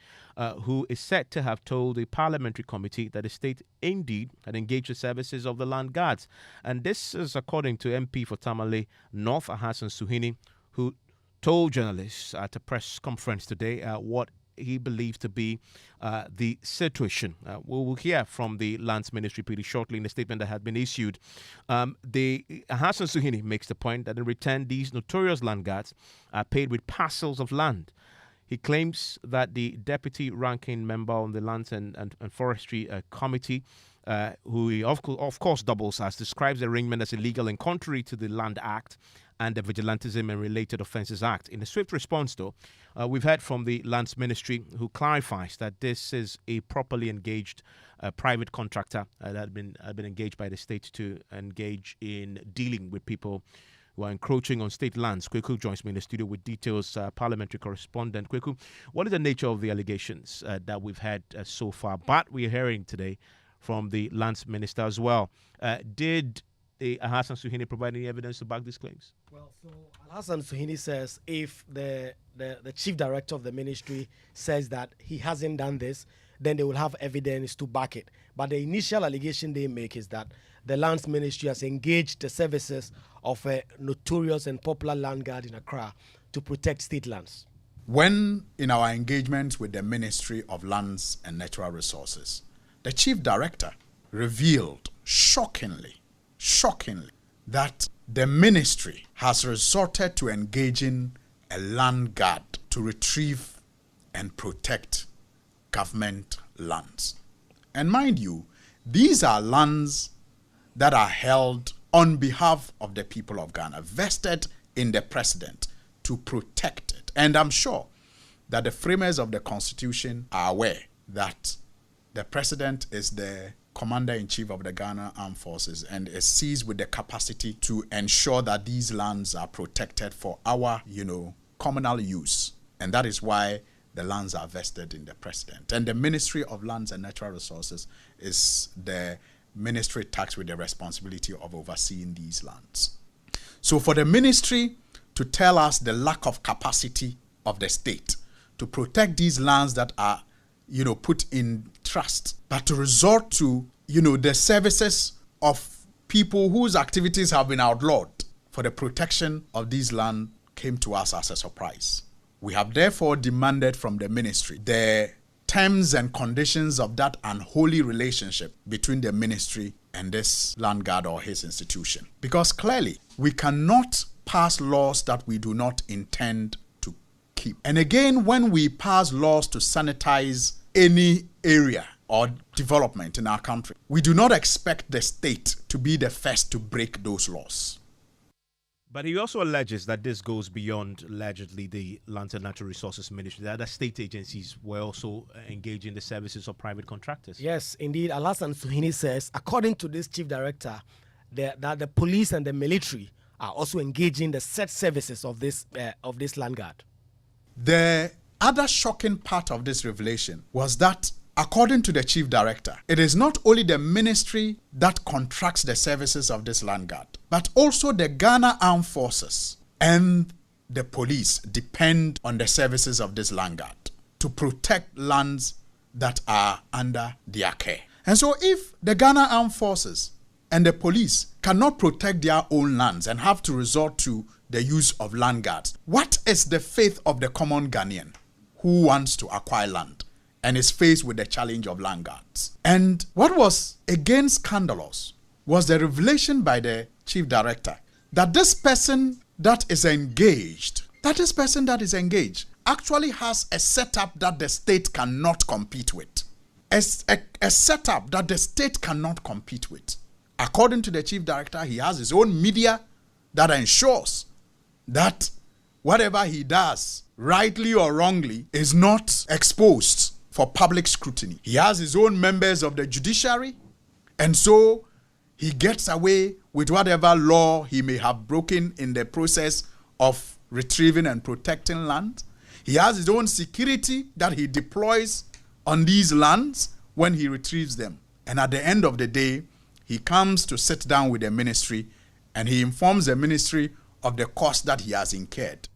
who is said to have told a parliamentary committee that the state indeed had engaged the services of the land guards. And this is according to MP for Tamale North, Hassan Suhini, who told journalists at a press conference today what he believes to be the situation. We will hear from the Lands Ministry pretty shortly in the statement that has been issued. The Hassan Suhini makes the point that in return, these notorious land guards are paid with parcels of land. He claims that the deputy ranking member on the Lands and Forestry Committee, who he of course doubles as, describes the arrangement as illegal and contrary to the Land Act and the Vigilantism and Related Offences Act. In a swift response, though, we've heard from the Lands Ministry, who clarifies that this is a properly engaged private contractor that had been engaged by the state to engage in dealing with people who are encroaching on state lands. Kweku joins me in the studio with details. Parliamentary correspondent Kweku, what is the nature of the allegations that we've had so far? But we're hearing today from the Lands Minister as well. Did Hassan Suhini provide any evidence to back these claims? Well, so Hassan Suhini says if the chief director of the ministry says that he hasn't done this, then they will have evidence to back it. But the initial allegation they make is that the Lands Ministry has engaged the services of a notorious and popular land guard in Accra to protect state lands. When in our engagements with the Ministry of Lands and Natural Resources, the chief director revealed shockingly, that the ministry has resorted to engaging a land guard to retrieve and protect government lands. And mind you, these are lands that are held on behalf of the people of Ghana, vested in the president to protect it. And I'm sure that the framers of the Constitution are aware that the president is the commander-in-chief of the Ghana Armed Forces and is seized with the capacity to ensure that these lands are protected for our, communal use. And that is why the lands are vested in the president. And the Ministry of Lands and Natural Resources is the ministry tasked with the responsibility of overseeing these lands. So for the ministry to tell us the lack of capacity of the state to protect these lands that are, put in trust, but to resort to, the services of people whose activities have been outlawed for the protection of these land came to us as a surprise. We have therefore demanded from the ministry the terms and conditions of that unholy relationship between the ministry and this land guard or his institution. Because clearly, we cannot pass laws that we do not intend to keep. And again, when we pass laws to sanitize any area or development in our country, we do not expect the state to be the first to break those laws. But he also alleges that this goes beyond, allegedly, the Lands and Natural Resources Ministry. The other state agencies were also engaged in the services of private contractors. Yes, indeed. Alassane Suhini says, according to this chief director, that the police and the military are also engaging the set services of this land guard. The other shocking part of this revelation was that, according to the chief director, it is not only the ministry that contracts the services of this land guard, but also the Ghana Armed Forces and the police depend on the services of this land guard to protect lands that are under their care. And so if the Ghana Armed Forces and the police cannot protect their own lands and have to resort to the use of land guards, what is the faith of the common Ghanaian who wants to acquire land and is faced with the challenge of land guards? And what was again scandalous was the revelation by the chief director that this person that is engaged actually has a setup that the state cannot compete with. A setup that the state cannot compete with. According to the chief director, he has his own media that ensures that whatever he does, rightly or wrongly, is not exposed for public scrutiny. He has his own members of the judiciary, and so he gets away with whatever law he may have broken in the process of retrieving and protecting land. He has his own security that he deploys on these lands when he retrieves them. And at the end of the day, he comes to sit down with the ministry and he informs the ministry of the cost that he has incurred.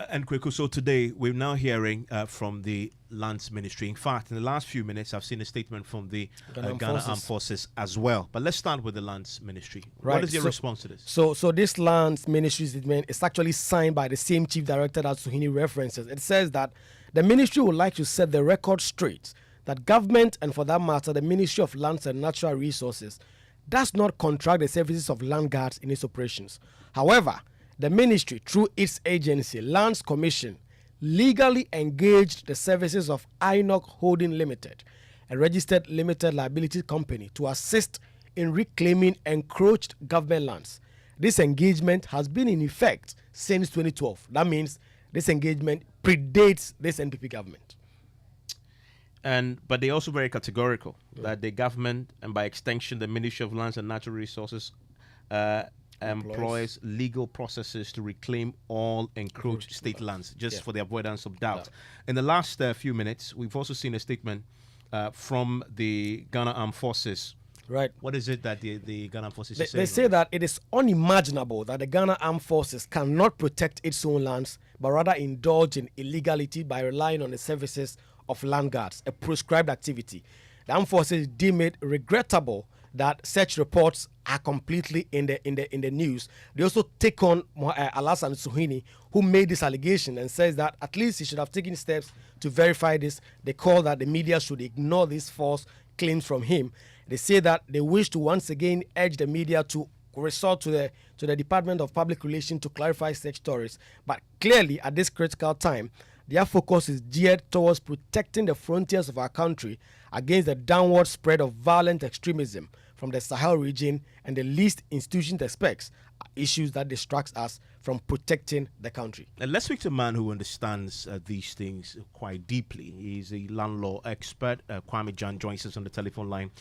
And Kweku, so today we're now hearing from the Lands Ministry. In fact, in the last few minutes, I've seen a statement from the Ghana Armed Forces as well. But let's start with the Lands Ministry. Right. What is your response to this? So this Lands Ministry statement is actually signed by the same chief director that Suhini references. It says that the ministry would like to set the record straight that government, and for that matter, the Ministry of Lands and Natural Resources, does not contract the services of land guards in its operations. However, the ministry, through its agency, Lands Commission, legally engaged the services of INOC Holding Limited, a registered limited liability company, to assist in reclaiming encroached government lands. This engagement has been in effect since 2012. That means this engagement predates this NPP government. But they're also very categorical that the government, and by extension the Ministry of Lands and Natural Resources, employs legal processes to reclaim all encroached state lands, just for the avoidance of doubt. In the last few minutes, we've also seen a statement from the Ghana Armed Forces. Right. What is it that the Ghana Armed Forces They say that it is unimaginable that the Ghana Armed Forces cannot protect its own lands, but rather indulge in illegality by relying on the services of land guards, a prescribed activity. The Armed Forces deem it regrettable that such reports are completely in the news. They also take on Alassane Suhini, who made this allegation and says that at least he should have taken steps to verify this. They call that the media should ignore these false claims from him. They say that they wish to once again urge the media to resort to the Department of Public Relations to clarify such stories. But clearly, at this critical time, their focus is geared towards protecting the frontiers of our country against the downward spread of violent extremism from the Sahel region, and the least institutions expects are issues that distract us from protecting the country. And let's speak to a man who understands these things quite deeply. He's a land law expert. Kwame Jan joins us on the telephone line.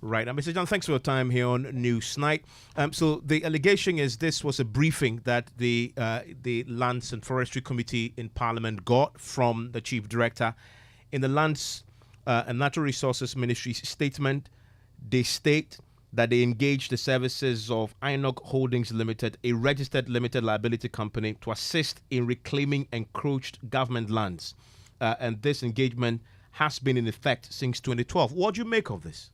Right. Mr. Jan, thanks for your time here on Newsnight. So the allegation is this was a briefing that the Lands and Forestry Committee in Parliament got from the Chief Director. In the Lands and Natural Resources Ministry's statement, they state that they engaged the services of Inoc Holdings Limited, a registered limited liability company, to assist in reclaiming encroached government lands. And this engagement has been in effect since 2012. What do you make of this?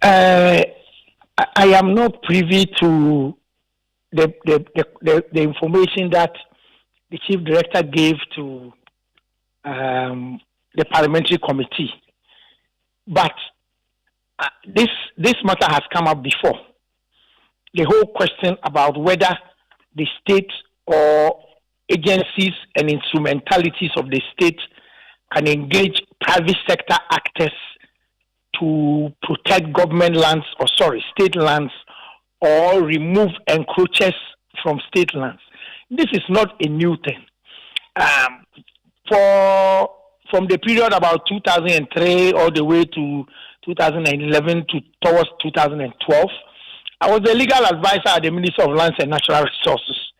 I am not privy to the information that the chief director gave to the parliamentary committee, but this matter has come up before. The whole question about whether the state or agencies and instrumentalities of the state can engage private sector actors to protect government lands, state lands, or remove encroachers from state lands. This is not a new thing. From the period about 2003 all the way to 2011 towards 2012, I was the legal advisor at the Ministry of Lands and Natural Resources.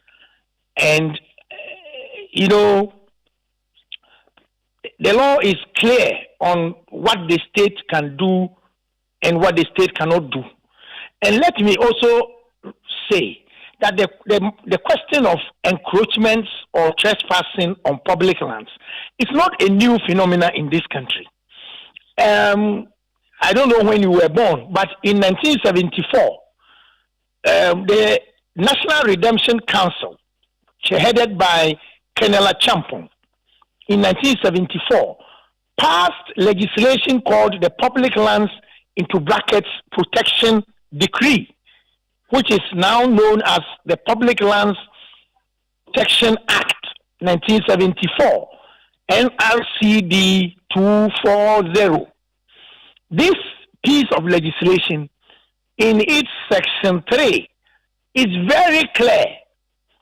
And, the law is clear on what the state can do and what the state cannot do. And let me also say that the question of encroachments or trespassing on public lands is not a new phenomenon in this country. I don't know when you were born, but in 1974, the National Redemption Council, headed by Colonel Champon, in 1974, passed legislation called the Public Lands into brackets Protection Decree, which is now known as the Public Lands Protection Act 1974, NRCD 240. This piece of legislation, in its section 3, is very clear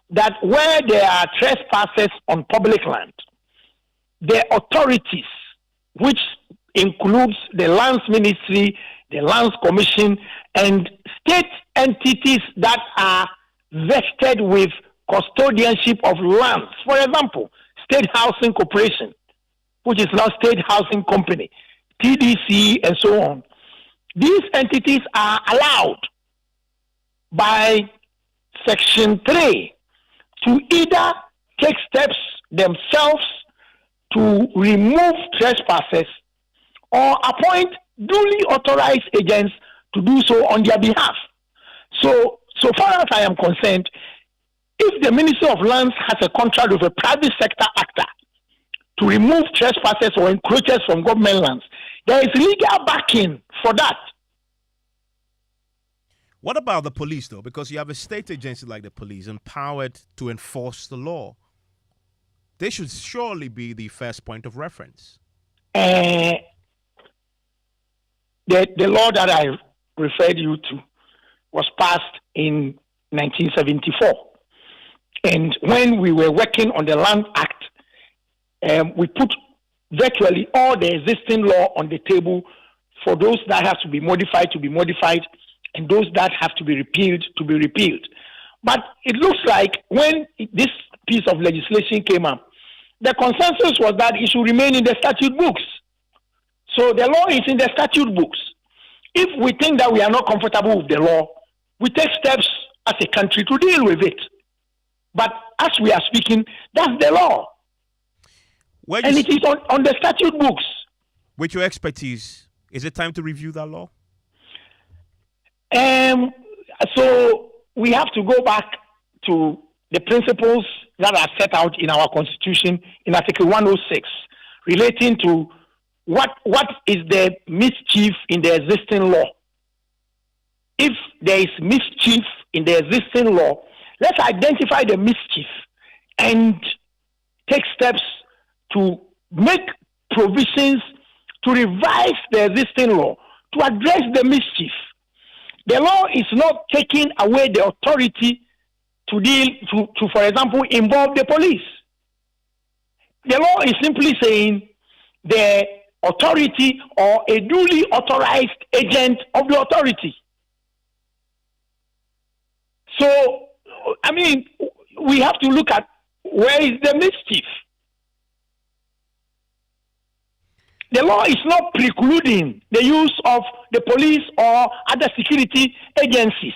that where there are trespassers on public land, the authorities, which includes the Lands Ministry, the Lands Commission, and state entities that are vested with custodianship of lands. For example, State Housing Corporation, which is now State Housing Company, TDC, and so on. These entities are allowed by Section 3 to either take steps themselves to remove trespassers or appoint duly authorized agents to do so on their behalf. So far as I am concerned, if the Ministry of Lands has a contract with a private sector actor to remove trespassers or encroachers from government lands, there is legal backing for that. What about the police, though? Because you have a state agency like the police empowered to enforce the law. They should surely be the first point of reference. The law that I referred you to was passed in 1974. And when we were working on the Land Act, we put virtually all the existing law on the table for those that have to be modified, and those that have to be repealed, But it looks like when this piece of legislation came up, the consensus was that it should remain in the statute books. So the law is in the statute books. If we think that we are not comfortable with the law, we take steps as a country to deal with it. But as we are speaking, that's the law. And it is on the statute books. With your expertise, is it time to review that law? So we have to go back to the principles that are set out in our Constitution in Article 106 relating to what is the mischief in the existing law. If there is mischief in the existing law, let's identify the mischief and take steps to make provisions to revise the existing law to address the mischief. The law is not taking away the authority to deal, to for example, involve the police. The law is simply saying the authority or a duly authorized agent of the authority. So, I mean, we have to look at where is the mischief. the law is not precluding the use of the police or other security agencies.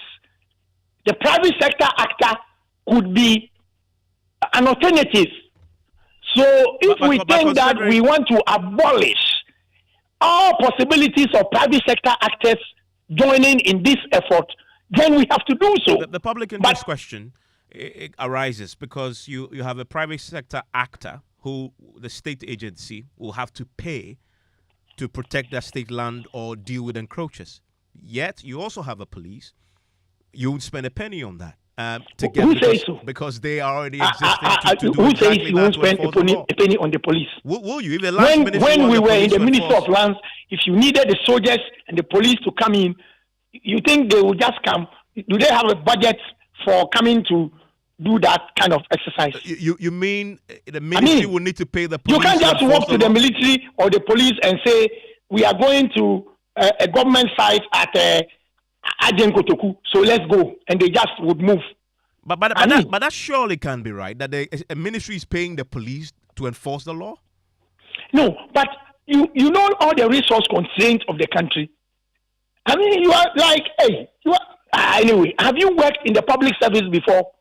The private sector actor could be an alternative. So if we think that we want to abolish all possibilities of private sector actors joining in this effort, then we have to do so. The public interest question it arises because you have a private sector actor who the state agency will have to pay to protect their state land or deal with encroachers. Yet you also have a police. You won't spend a penny on that. Because they are already existing to do who exactly says you won't spend a penny on the police? Will you? When we were in the Ministry of Lands, if you needed the soldiers and the police to come in, you think they will just come? Do they have a budget for coming to do that kind of exercise? You mean the ministry will need to pay the police? You can't just walk to the military or the police and say, we are going to a government site at Ajenkotoku, so let's go, and they just would move. But that surely can be right, that a ministry is paying the police to enforce the law? No, but you know all the resource constraints of the country. I mean, you are like, hey, anyway, have you worked in the public service before?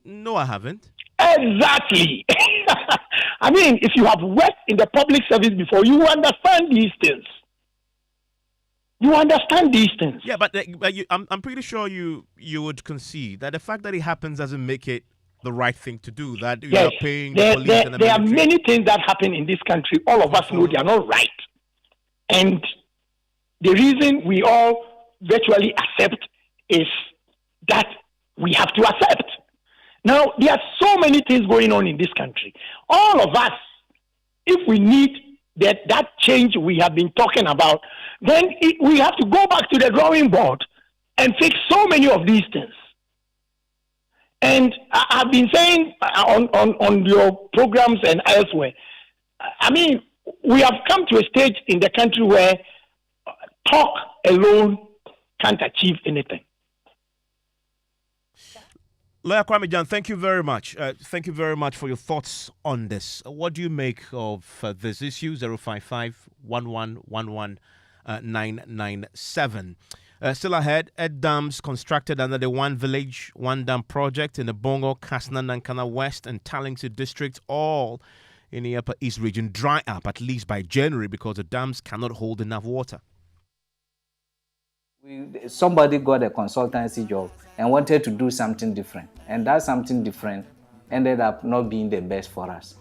No, I haven't. Exactly. I mean, if you have worked in the public service before, you understand these things. You understand these things. Yeah, but I'm pretty sure you would concede that the fact that it happens doesn't make it the right thing to do. That you are paying the police and the there are many things that happen in this country. All of us know they are not right. And the reason we all virtually accept is that we have to accept. Now, there are so many things going on in this country. All of us, if we need that change we have been talking about, then we have to go back to the drawing board and fix so many of these things. And I've been saying on your programs and elsewhere, I mean, we have come to a stage in the country where talk alone can't achieve anything. Lawyer Kwame John, thank you very much. Thank you very much for your thoughts on this. What do you make of this issue? 055-1111-997. Still ahead, dams constructed under the One Village, One Dam project in the Bongo, Kasna, Nankana West and Tallington districts, all in the Upper East region, dry up at least by January because the dams cannot hold enough water. Somebody got a consultancy job and wanted to do something different. And that something different ended up not being the best for us.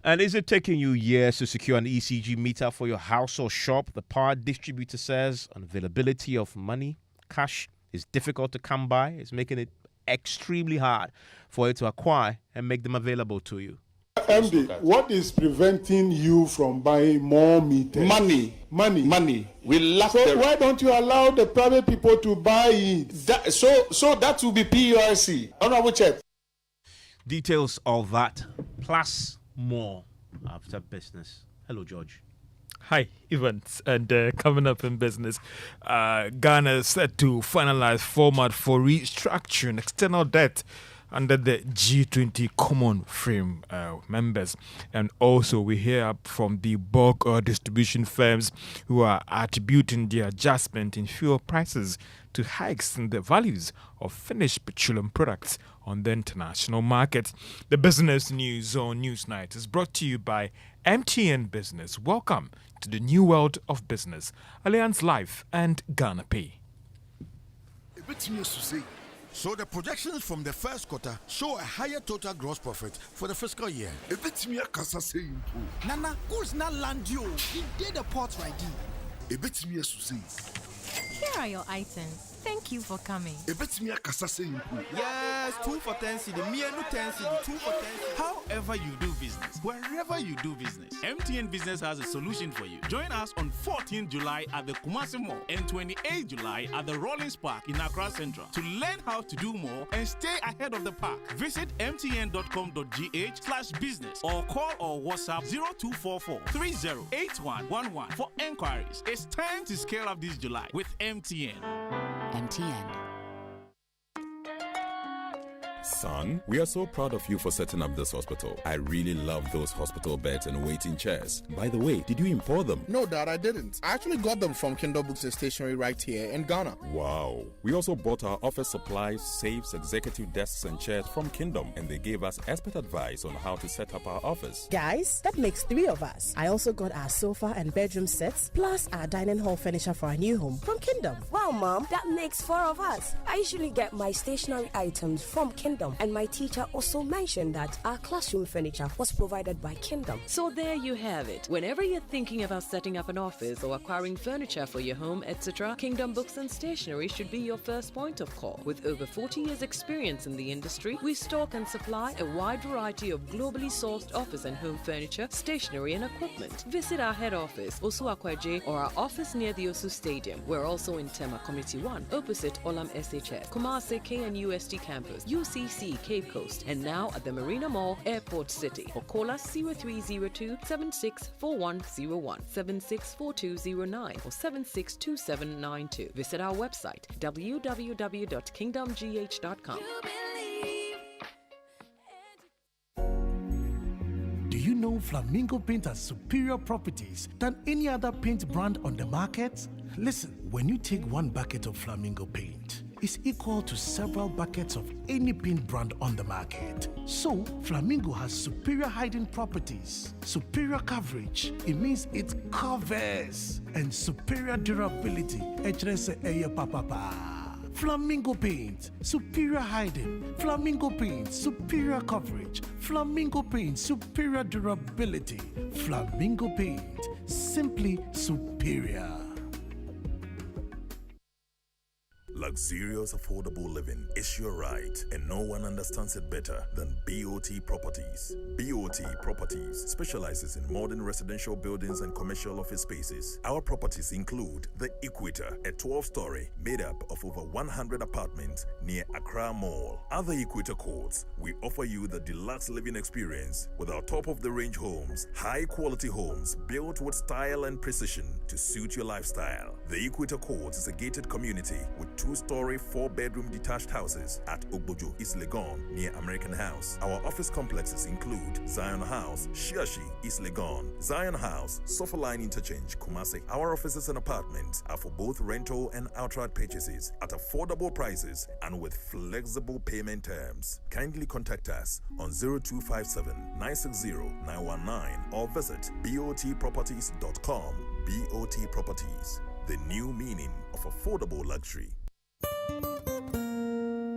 And is it taking you years to secure an ECG meter for your house or shop? The power distributor says availability of money, cash, is difficult to come by. It's making it extremely hard for you to acquire and make them available to you. MD, what is preventing you from buying more meters? Money. We lack. So why don't you allow the private people to buy it? So that will be PURC. Honorable Chair. Details of that plus more after business. Hello, George. Hi, Evans. And coming up in business, Ghana is set to finalize format for restructuring external debt under the G20 common frame members. And also we hear from the bulk distribution firms who are attributing the adjustment in fuel prices to hikes in the values of finished petroleum products on the international market. The business news on Newsnight is brought to you by MTN Business. Welcome to the new world of business. Alliance Life and Ghana Pay. So the projections from the first quarter show a higher total gross profit for the fiscal year. Nana, who's not land you? He did a port right there. Here are your items. Thank you for coming. Yes, 2 for 10 cedi, me no 10 cedi, 2 for 10 cedi. However you do business, wherever you do business, MTN Business has a solution for you. Join us on 14th July at the Kumasi Mall and 28th July at the Rollins Park in Accra Central. To learn how to do more and stay ahead of the pack, visit mtn.com.gh/business or call or WhatsApp 0244 308111 for enquiries. It's time to scale up this July with MTN. MTN. Son, we are so proud of you for setting up this hospital. I really love those hospital beds and waiting chairs. By the way, did you import them? No, Dad, I didn't. I actually got them from Kindle Books and Stationery right here in Ghana. Wow. We also bought our office supplies, safes, executive desks, and chairs from Kingdom, and they gave us expert advice on how to set up our office. Guys, that makes 3 of us. I also got our sofa and bedroom sets, plus our dining hall furniture for our new home from Kingdom. Wow, Mom, that makes 4 of us. I usually get my stationery items from Kingdom, and my teacher also mentioned that our classroom furniture was provided by Kingdom. So there you have it. Whenever you're thinking about setting up an office or acquiring furniture for your home, etc., Kingdom Books and Stationery should be your first point of call. With over 40 years experience in the industry, we stock and supply a wide variety of globally sourced office and home furniture, stationery and equipment. Visit our head office, Osu Akwaje, or our office near the Osu Stadium. We're also in Tema Community 1, opposite Olam SHF, Kumasi KNUST campus, UCC Cape Coast, and now at the Marina Mall, Airport City. Or call us 0302 764101, 764209, or 762792. Visit our website www.kingdomgh.com. Do you know Flamingo Paint has superior properties than any other paint brand on the market? Listen, when you take 1 bucket of Flamingo Paint, it's equal to several buckets of any paint brand on the market. So, Flamingo has superior hiding properties, superior coverage, it means it covers, and superior durability. Flamingo Paint, superior hiding. Flamingo Paint, superior coverage. Flamingo Paint, superior durability. Flamingo Paint, simply superior. Luxurious affordable living is your right, and no one understands it better than BOT Properties. BOT Properties specializes in modern residential buildings and commercial office spaces. Our properties include the Equator, a 12-story made up of over 100 apartments near Accra Mall. Other Equator courts, we offer you the deluxe living experience with our top-of-the-range homes, high-quality homes built with style and precision to suit your lifestyle. The Equator Court is a gated community with 2-story, 4-bedroom detached houses at Ogbojo, East Legon, near American House. Our office complexes include Zion House, Shiashi, East Legon, Zion House, Sofa Line Interchange, Kumasi. Our offices and apartments are for both rental and outright purchases at affordable prices and with flexible payment terms. Kindly contact us on 0257 960 919 or visit botproperties.com. BOT Properties, the new meaning of affordable luxury.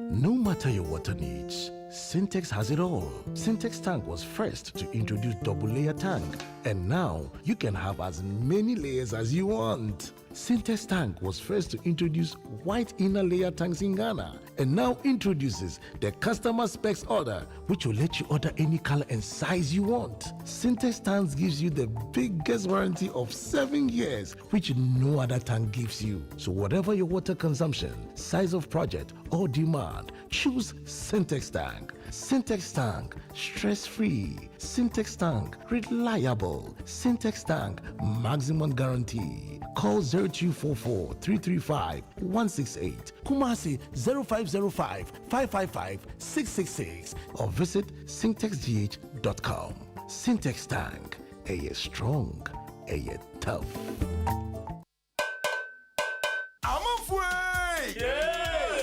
No matter your water needs, Syntex has it all. Syntex tank was first to introduce double layer tank, and now you can have as many layers as you want. Syntex tank was first to introduce white inner layer tanks in Ghana, and now introduces the customer specs order, which will let you order any color and size you want. Syntex tanks gives you the biggest warranty of 7 years, which no other tank gives you. So whatever your water consumption, size of project, or demand, choose Syntex tank. Syntex tank, stress-free. Syntex tank, reliable. Syntex tank, maximum guarantee. Call 0244 335 168, Kumasi 0505 555 666, or visit syntexgh.com. Syntex tank, a year strong, a year tough.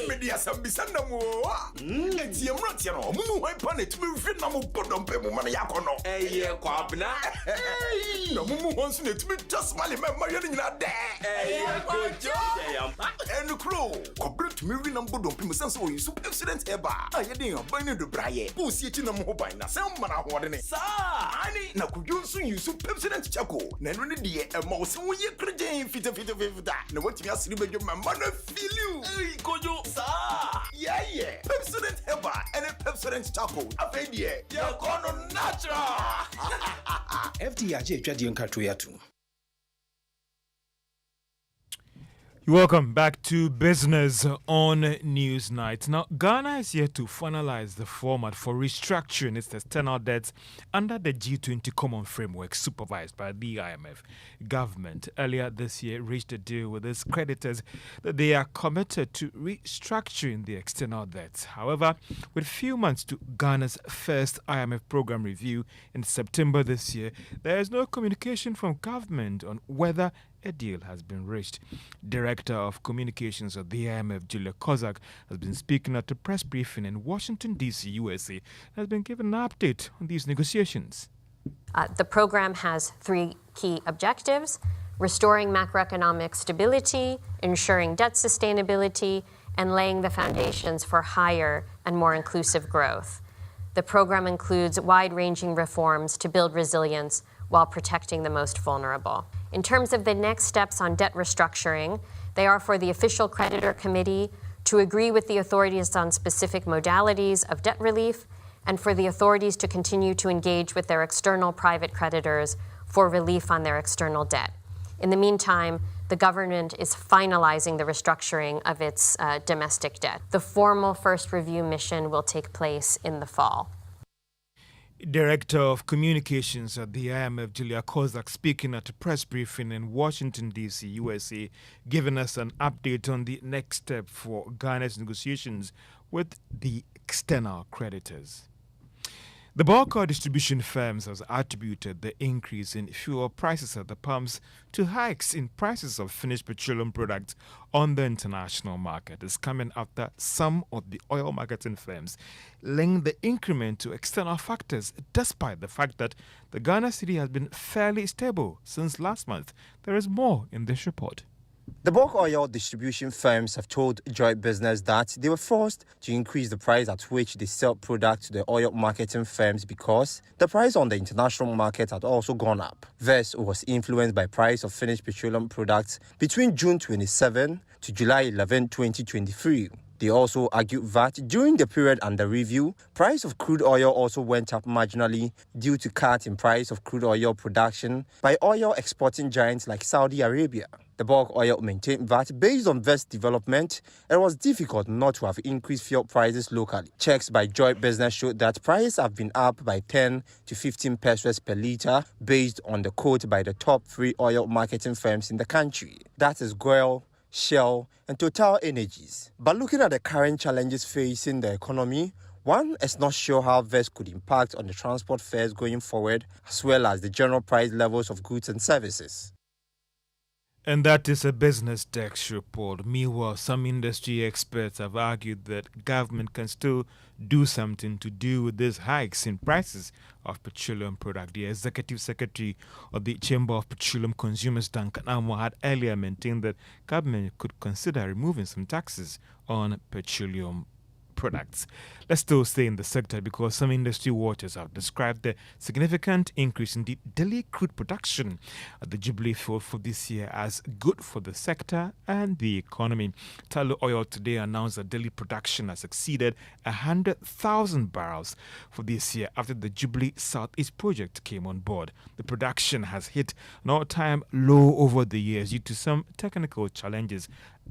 Media Sambisanda Moa. And the Amratiano, Mumu, Panet, Mufin, Podompe, Mumana Yakono. Eh, Quabna. No, Mumu wants me to be just my memory in that day. Eh, good job. And the crew, corporate moving on Podompe, so you super excellent ever. I didn't abandon the Braille. Who see it in a mobile, some man I want it. Sir, I need Nakuju, you super excellent Chaco. Nenry, dear, a mouse, and we are creating fit of that. No, what you ask you, my mother feel you. Hey, Kojo, sir. Yeah. Pepsodent Heba and a Pepsodent Charcoal. I've had you're gonna natural. FDIJ Jadion Katuyatu. You're welcome back to Business on Newsnight. Now, Ghana is yet to finalize the format for restructuring its external debts under the G20 Common Framework supervised by the IMF. Government earlier this year reached a deal with its creditors that they are committed to restructuring the external debts. However, with few months to Ghana's first IMF program review in September this year, there is no communication from government on whether a deal has been reached. Director of Communications of the IMF, Julia Kozak, has been speaking at a press briefing in Washington, D.C., USA, and has been given an update on these negotiations. The program has three key objectives: restoring macroeconomic stability, ensuring debt sustainability, and laying the foundations for higher and more inclusive growth. The program includes wide-ranging reforms to build resilience while protecting the most vulnerable. In terms of the next steps on debt restructuring, they are for the Official Creditor Committee to agree with the authorities on specific modalities of debt relief, and for the authorities to continue to engage with their external private creditors for relief on their external debt. In the meantime, the government is finalizing the restructuring of its domestic debt. The formal first review mission will take place in the fall. Director of Communications at the IMF, Julia Kozak, speaking at a press briefing in Washington, D.C., USA, giving us an update on the next step for Ghana's negotiations with the external creditors. The bulk oil distribution firms have attributed the increase in fuel prices at the pumps to hikes in prices of finished petroleum products on the international market. It's coming after some of the oil marketing firms link the increment to external factors, despite the fact that the Ghana cedi has been fairly stable since last month. There is more in this report. The bulk oil distribution firms have told Joy Business that they were forced to increase the price at which they sell products to the oil marketing firms because the price on the international market had also gone up. This was influenced by price of finished petroleum products between June 27 to July 11, 2023. They also argued that during the period under review, price of crude oil also went up marginally due to cut in price of crude oil production by oil exporting giants like Saudi Arabia. The bulk oil maintained that based on this development, it was difficult not to have increased fuel prices locally. Checks by Joy Business showed that prices have been up by 10 to 15 pesos per litre based on the quote by the top three oil marketing firms in the country. That is Goel, Shell, and Total Energies. But looking at the current challenges facing the economy, one is not sure how this could impact on the transport fares going forward, as well as the general price levels of goods and services. And that is a Business Desk report. Meanwhile, some industry experts have argued that government can still do something to deal with these hikes in prices of petroleum products. The executive secretary of the Chamber of Petroleum Consumers, Duncan Amo, had earlier maintained that government could consider removing some taxes on petroleum products. Let's still stay in the sector because some industry watchers have described the significant increase in the daily crude production at the Jubilee field for this year as good for the sector and the economy. Tullow Oil today announced that daily production has exceeded 100,000 barrels for this year after the Jubilee Southeast project came on board. The production has hit an all-time low over the years due to some technical challenges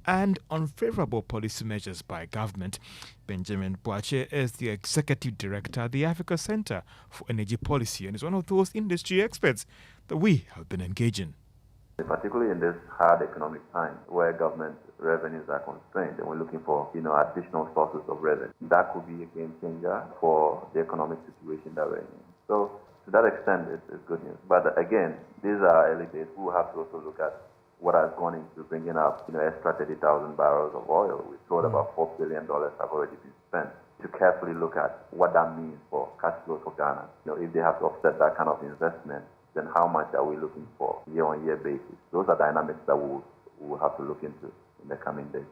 and unfavorable policy measures by government. Benjamin Boache is the executive director at the Africa Center for Energy Policy and is one of those industry experts that we have been engaging. Particularly in this hard economic time where government revenues are constrained and we're looking for additional sources of revenue, that could be a game changer for the economic situation that we're in. So to that extent, it's good news. But again, these are early days. We'll have to also look at what has gone into bringing up extra 30,000 barrels of oil. We thought about $4 billion have already been spent to carefully look at what that means for cash flow for Ghana. If they have to offset that kind of investment, then how much are we looking for year-on-year basis? Those are dynamics that we'll have to look into in the coming days.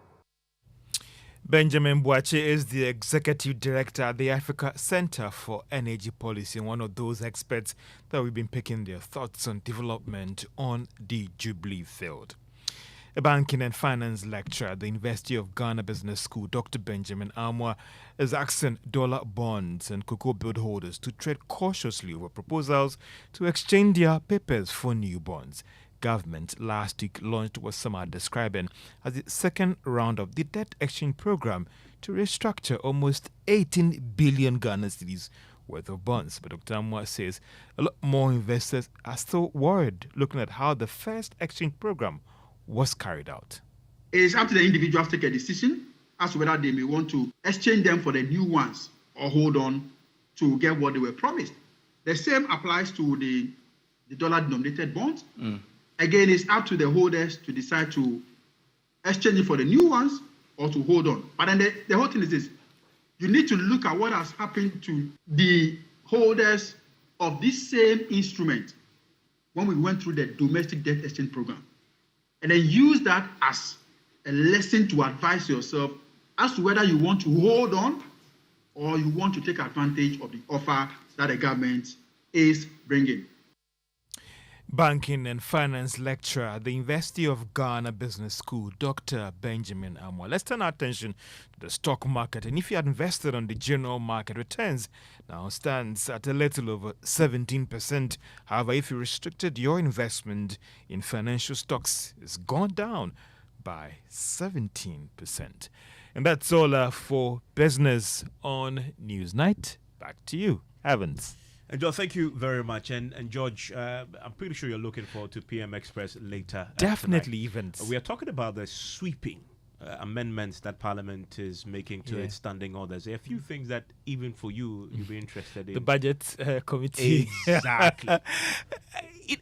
Benjamin Boache is the executive director at the Africa Center for Energy Policy and one of those experts that we've been picking their thoughts on development on the Jubilee field. A banking and finance lecturer at the University of Ghana Business School, Dr. Benjamin Amwa, is asking dollar bonds and cocoa bill holders to tread cautiously over proposals to exchange their papers for new bonds. government last week launched what some are describing as the second round of the debt exchange program to restructure almost 18 billion Ghana cedis worth of bonds. But Dr. Amwa says a lot more investors are still worried looking at how the first exchange program was carried out. It is up to the individuals to take a decision as to whether they may want to exchange them for the new ones or hold on to get what they were promised. The same applies to the dollar-denominated bonds. Again, it's up to the holders to decide to exchange it for the new ones or to hold on. But then the whole thing is this. You need to look at what has happened to the holders of this same instrument when we went through the domestic debt exchange program. And then use that as a lesson to advise yourself as to whether you want to hold on or you want to take advantage of the offer that the government is bringing. Banking and finance lecturer at the University of Ghana Business School, Dr. Benjamin Amwa. Let's turn our attention to the stock market. And if you had invested on the general market, returns now stands at a little over 17%. However, if you restricted your investment in financial stocks, it's gone down by 17%. And that's all for business on Newsnight. Back to you, Evans. And George, thank you very much. And George, I'm pretty sure you're looking forward to PM Express later. Definitely, tonight. Evans. We are talking about the sweeping amendments that Parliament is making to its standing orders. There are a few things that even for you, you'll be interested in. The budget committee. Exactly.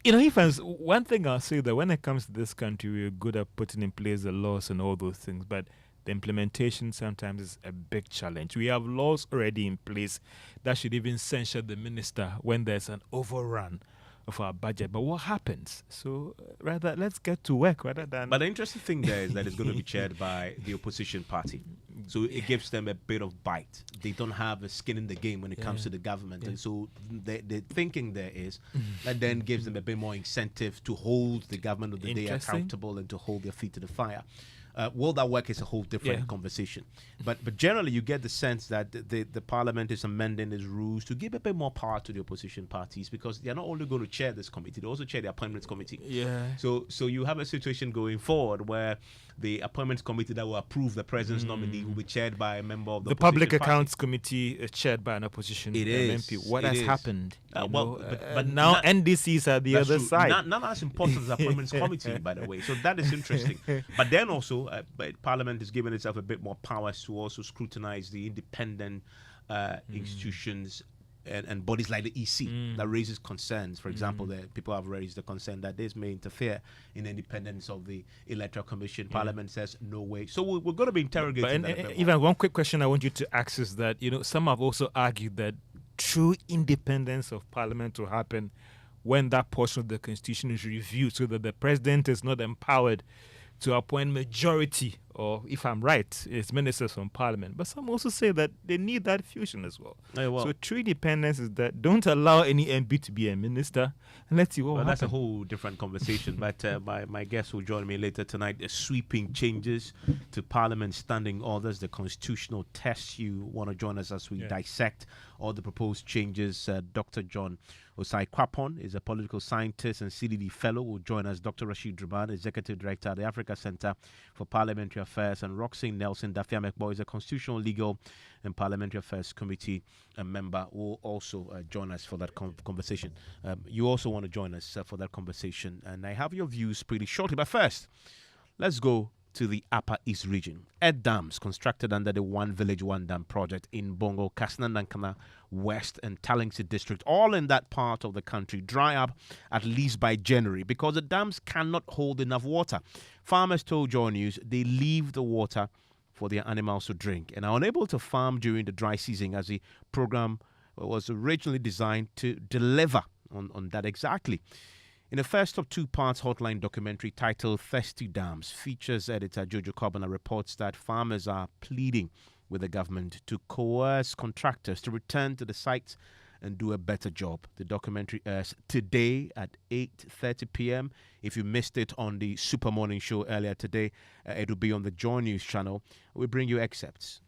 Evans, one thing I'll say that when it comes to this country, we're good at putting in place the laws and all those things, but the implementation sometimes is a big challenge. We have laws already in place that should even censure the minister when there's an overrun of our budget. But what happens? So rather, let's get to work rather than... But the interesting thing there is that it's going to be chaired by the opposition party. So it gives them a bit of bite. They don't have a skin in the game when it comes to the government. And so the thinking there is that then gives them a bit more incentive to hold the government of the day accountable and to hold their feet to the fire. Will that work is a whole different conversation. But generally, you get the sense that the Parliament is amending its rules to give a bit more power to the opposition parties because they're not only going to chair this committee, they also chair the Appointments Committee. So you have a situation going forward where the Appointments Committee that will approve the President's nominee will be chaired by a member of the Public opposition Accounts Committee is chaired by an opposition MP. What has happened? But now NDCs are the other side. Not as important as the Appointments Committee, by the way. So that is interesting. But then also, Parliament is giving itself a bit more powers to also scrutinize the independent institutions and bodies like the EC that raises concerns. For example, people have raised the concern that this may interfere in the independence of the Electoral Commission. Parliament says no way. So we're going to be interrogating that a bit even one quick question I want you to ask is that, some have also argued that true independence of Parliament will happen when that portion of the Constitution is reviewed so that the President is not empowered to appoint majority, or if I'm right, it's ministers from Parliament. But some also say that they need that fusion as well. So true independence is that don't allow any MP to be a minister and let's see what happens. That's a whole different conversation. But my guest will join me later tonight. The sweeping changes to Parliament standing orders, the constitutional tests. You want to join us as we dissect all the proposed changes. Dr. John Osai Kwapon is a political scientist and CDD fellow. Will join us. Dr. Rashid Druban, executive director at the Africa Center for Parliamentary Affairs, and Roxane Nelson Dafiamekbo is a constitutional, legal, and parliamentary affairs committee member. Will also join us for that conversation. You also want to join us for that conversation, and I have your views pretty shortly. But first, let's go to the Upper East region. Dams constructed under the One Village, One Dam project in Bongo, Kasna-Nankana West and Talingsi district, all in that part of the country, dry up at least by January because the dams cannot hold enough water. Farmers told Joy News they leave the water for their animals to drink and are unable to farm during the dry season as the program was originally designed to deliver on that exactly. In the first of two parts hotline documentary titled Thirsty Dams, features editor Jojo Kobana reports that farmers are pleading with the government to coerce contractors to return to the sites and do a better job. The documentary airs today at 8:30 p.m. If you missed it on the Super Morning Show earlier today, it will be on the Joy News channel. We bring you excerpts.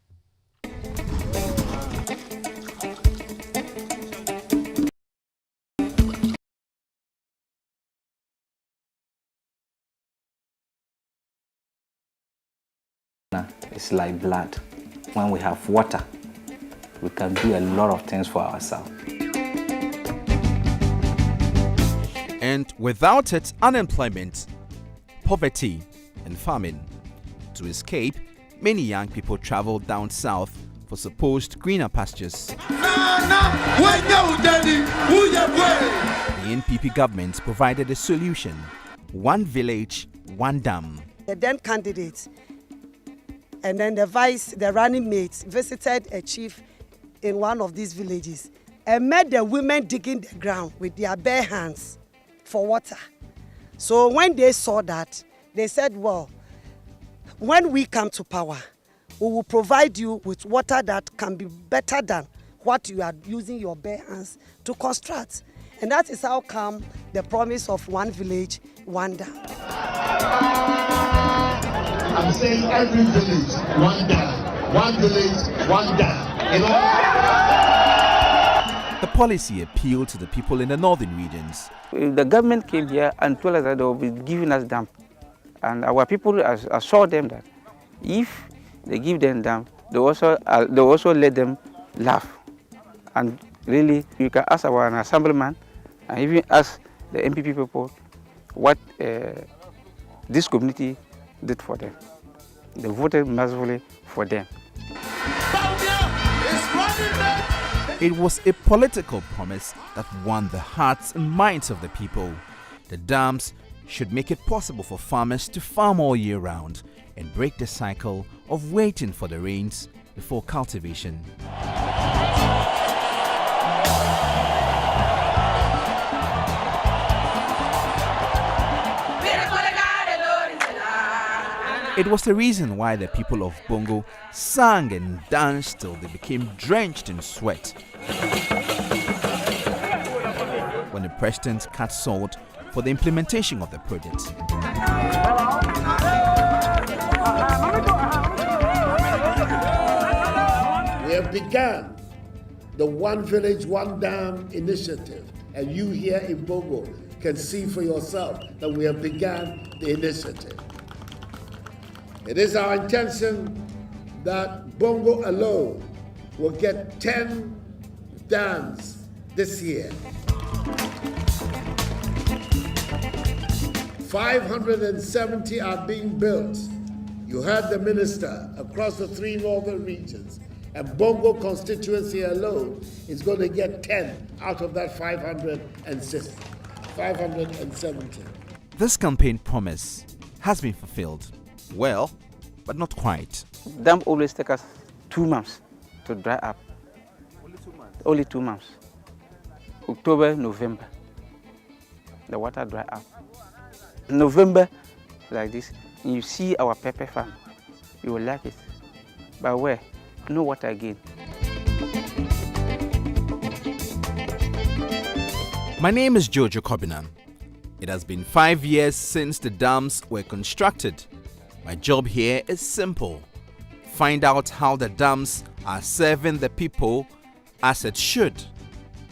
It's like blood. When we have water, we can do a lot of things for ourselves. And without it, unemployment, poverty, and famine. To escape, many young people traveled down south for supposed greener pastures. The NPP government provided a solution: one village, one dam. The then candidate and then the running mates visited a chief in one of these villages and met the women digging the ground with their bare hands for water. So when they saw that, they said, well, when we come to power, we will provide you with water that can be better than what you are using your bare hands to construct. And that is how come the promise of one village, one dam. I'm saying every village, one dam. One village, one dam. The policy appealed to the people in the northern regions. The government came here and told us that they will be giving us dam. And our people assured them that if they give them dam, they also let them laugh. And really, you can ask our assemblyman and even ask the MPP people what this community did for them. They voted massively for them. It was a political promise that won the hearts and minds of the people. The dams should make it possible for farmers to farm all year round and break the cycle of waiting for the rains before cultivation. It was the reason why the people of Bongo sang and danced till they became drenched in sweat. When the president cut salt for the implementation of the project. We have begun the One Village, One Dam initiative, and you here in Bongo can see for yourself that we have begun the initiative. It is our intention that Bongo alone will get 10 dams this year. 570 are being built. You heard the minister across the 3 northern regions, and Bongo constituency alone is going to get 10 out of that 570. This campaign promise has been fulfilled. Well, but not quite. Dam always takes us 2 months to dry up. Only 2 months. October, November. The water dry up. November, like this, you see our pepper farm. You will like it. But where? No water again. My name is Jojo Kobinan. It has been 5 years since the dams were constructed. My job here is simple. Find out how the dams are serving the people as it should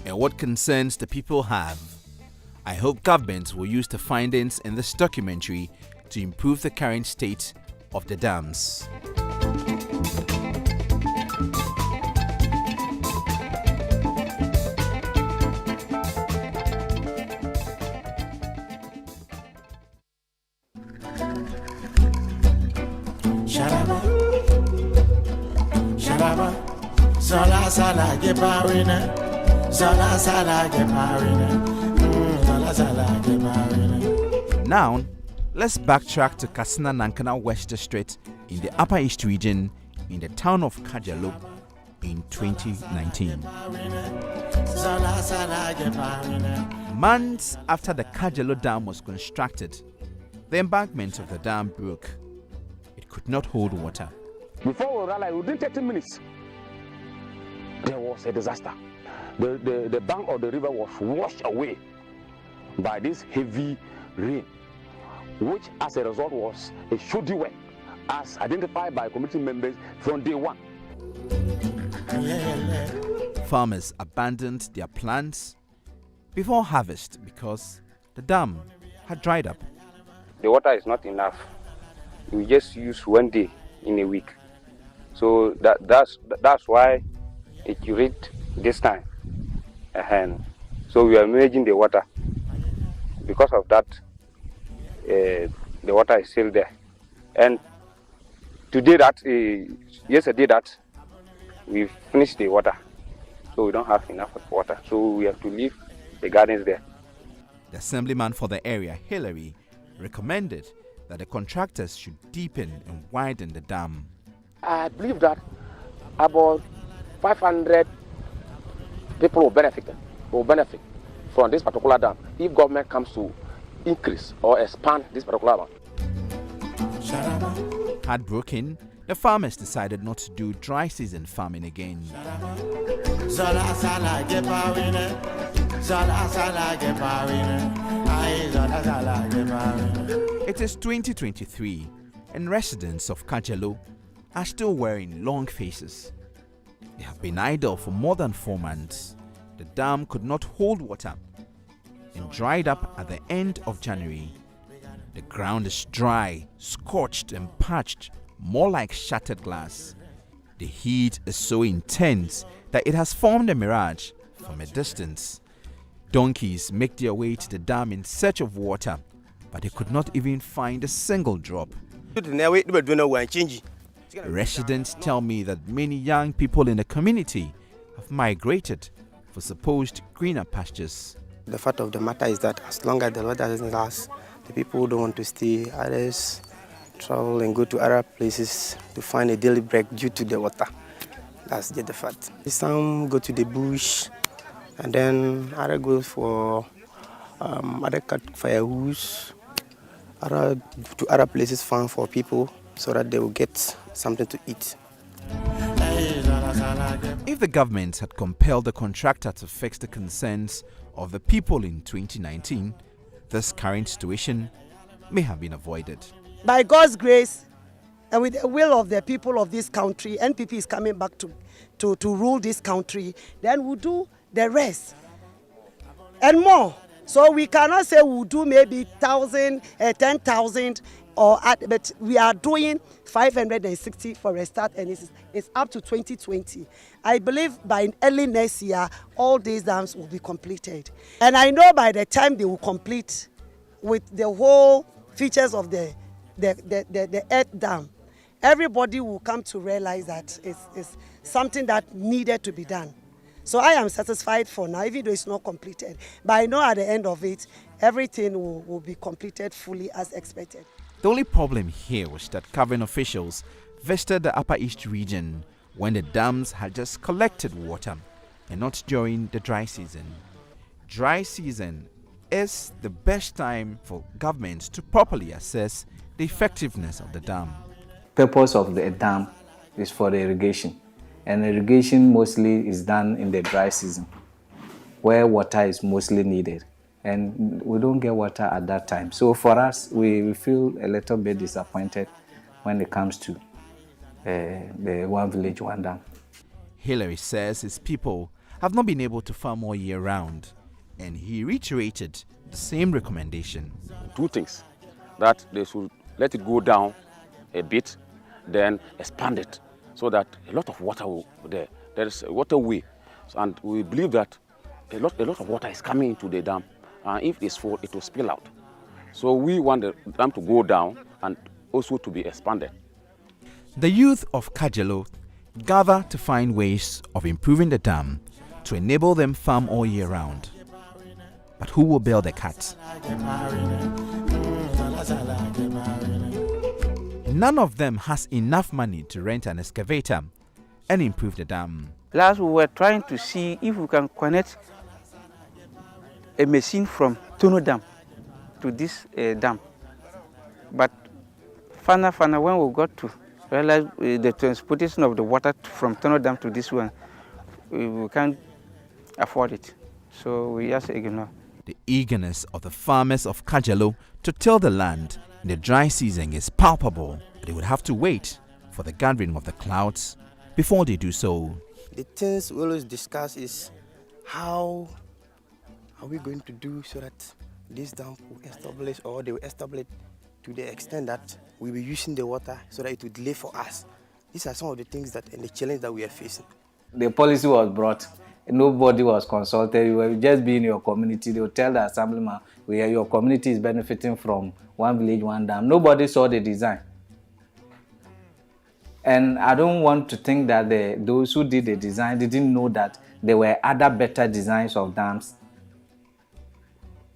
and what concerns the people have. I hope governments will use the findings in this documentary to improve the current state of the dams. Now, let's backtrack to Katsina Nankana West District in the Upper East region in the town of Kajalo in 2019. Months after the Kajalo Dam was constructed, the embankment of the dam broke. It could not hold water. Before we realized, within 30 minutes, there was a disaster. The bank of the river was washed away by this heavy rain, which as a result was a shoddy work as identified by committee members from day one. Farmers abandoned their plants before harvest because the dam had dried up. The water is not enough. We just use one day in a week. So that's why it curate this time. So we are managing the water. Because of that, the water is still there. And yesterday that we finished the water, so we don't have enough water. So we have to leave the gardens there. The assemblyman for the area, Hillary, recommended that the contractors should deepen and widen the dam. I believe that about 500 people will benefit from this particular dam if government comes to increase or expand this particular dam. Heartbroken, the farmers decided not to do dry season farming again. It is 2023 and residents of Kajalo are still wearing long faces. They have been idle for more than 4 months. The dam could not hold water and dried up at the end of January. The ground is dry, scorched and parched, more like shattered glass. The heat is so intense that it has formed a mirage from a distance. Donkeys make their way to the dam in search of water, but they could not even find a single drop. Residents tell me that many young people in the community have migrated for supposed greener pastures. The fact of the matter is that as long as the water doesn't last, the people who don't want to stay, others travel and go to other places to find a daily break due to the water. That's just the fact. Some go to the bush, and then other go for other cut firewoods, other to other places found for people so that they will get something to eat. If the government had compelled the contractor to fix the concerns of the people in 2019, this current situation may have been avoided. By God's grace and with the will of the people of this country, NPP is coming back to rule this country, then we'll do the rest and more. So we cannot say we'll do maybe 1,000, 10,000, but we are doing 560 for a start, and it's up to 2020. I believe by early next year, all these dams will be completed. And I know by the time they will complete with the whole features of the earth dam, everybody will come to realize that it's something that needed to be done. So I am satisfied for now, even though it's not completed. But I know at the end of it, everything will be completed fully as expected. The only problem here was that Kavin officials visited the Upper East region when the dams had just collected water and not during the dry season. Dry season is the best time for governments to properly assess the effectiveness of the dam. Purpose of the dam is for the irrigation, and irrigation mostly is done in the dry season where water is mostly needed, and we don't get water at that time. So for us, we feel a little bit disappointed when it comes to the one village, one dam. Hillary says his people have not been able to farm all year round, and he reiterated the same recommendation. Two things, that they should let it go down a bit, then expand it, so that a lot of water will there. There is a waterway, and we believe that a lot of water is coming into the dam, and if it's full, it will spill out. So we want the dam to go down and also to be expanded. The youth of Kajalo gather to find ways of improving the dam to enable them farm all year round. But who will build the cat? None of them has enough money to rent an excavator and improve the dam. Last, we were trying to see if we can connect a machine from Tono Dam to this dam. But finally, when we got to realize the transportation of the water from Tono Dam to this one, we can't afford it. So we just ignore. The eagerness of the farmers of Kajalo to till the land in the dry season is palpable. They would have to wait for the gathering of the clouds before they do so. The things we always discuss is how are we going to do so that this dam will establish, or they will establish to the extent that we'll be using the water so that it would lay for us. These are some of the things that and the challenge that we are facing. The policy was brought. Nobody was consulted. You were just being in your community. They will tell the assemblyman, your community is benefiting from one village, one dam. Nobody saw the design. And I don't want to think that those who did the design didn't know that there were other better designs of dams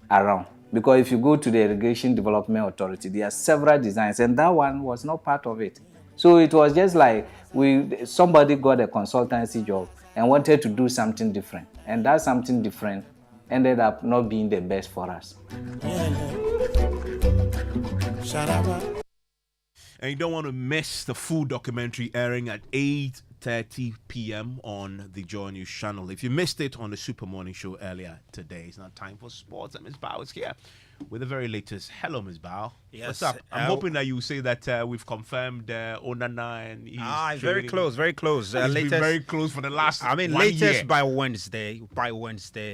around. Because if you go to the Irrigation Development Authority, there are several designs, and that one was not part of it. So it was just like somebody got a consultancy job and wanted to do something different. And that something different ended up not being the best for us. And you don't want to miss the full documentary airing at 8:30 p.m. on the Joy News channel. If you missed it on the Super Morning Show earlier today, it's now time for sports. And Ms. Bao is here with the very latest. Hello, Ms. Bao. Yes. What's up? I'm hoping that you say that we've confirmed Onana and he's very close, very close. He's been very close for the last latest year. by Wednesday.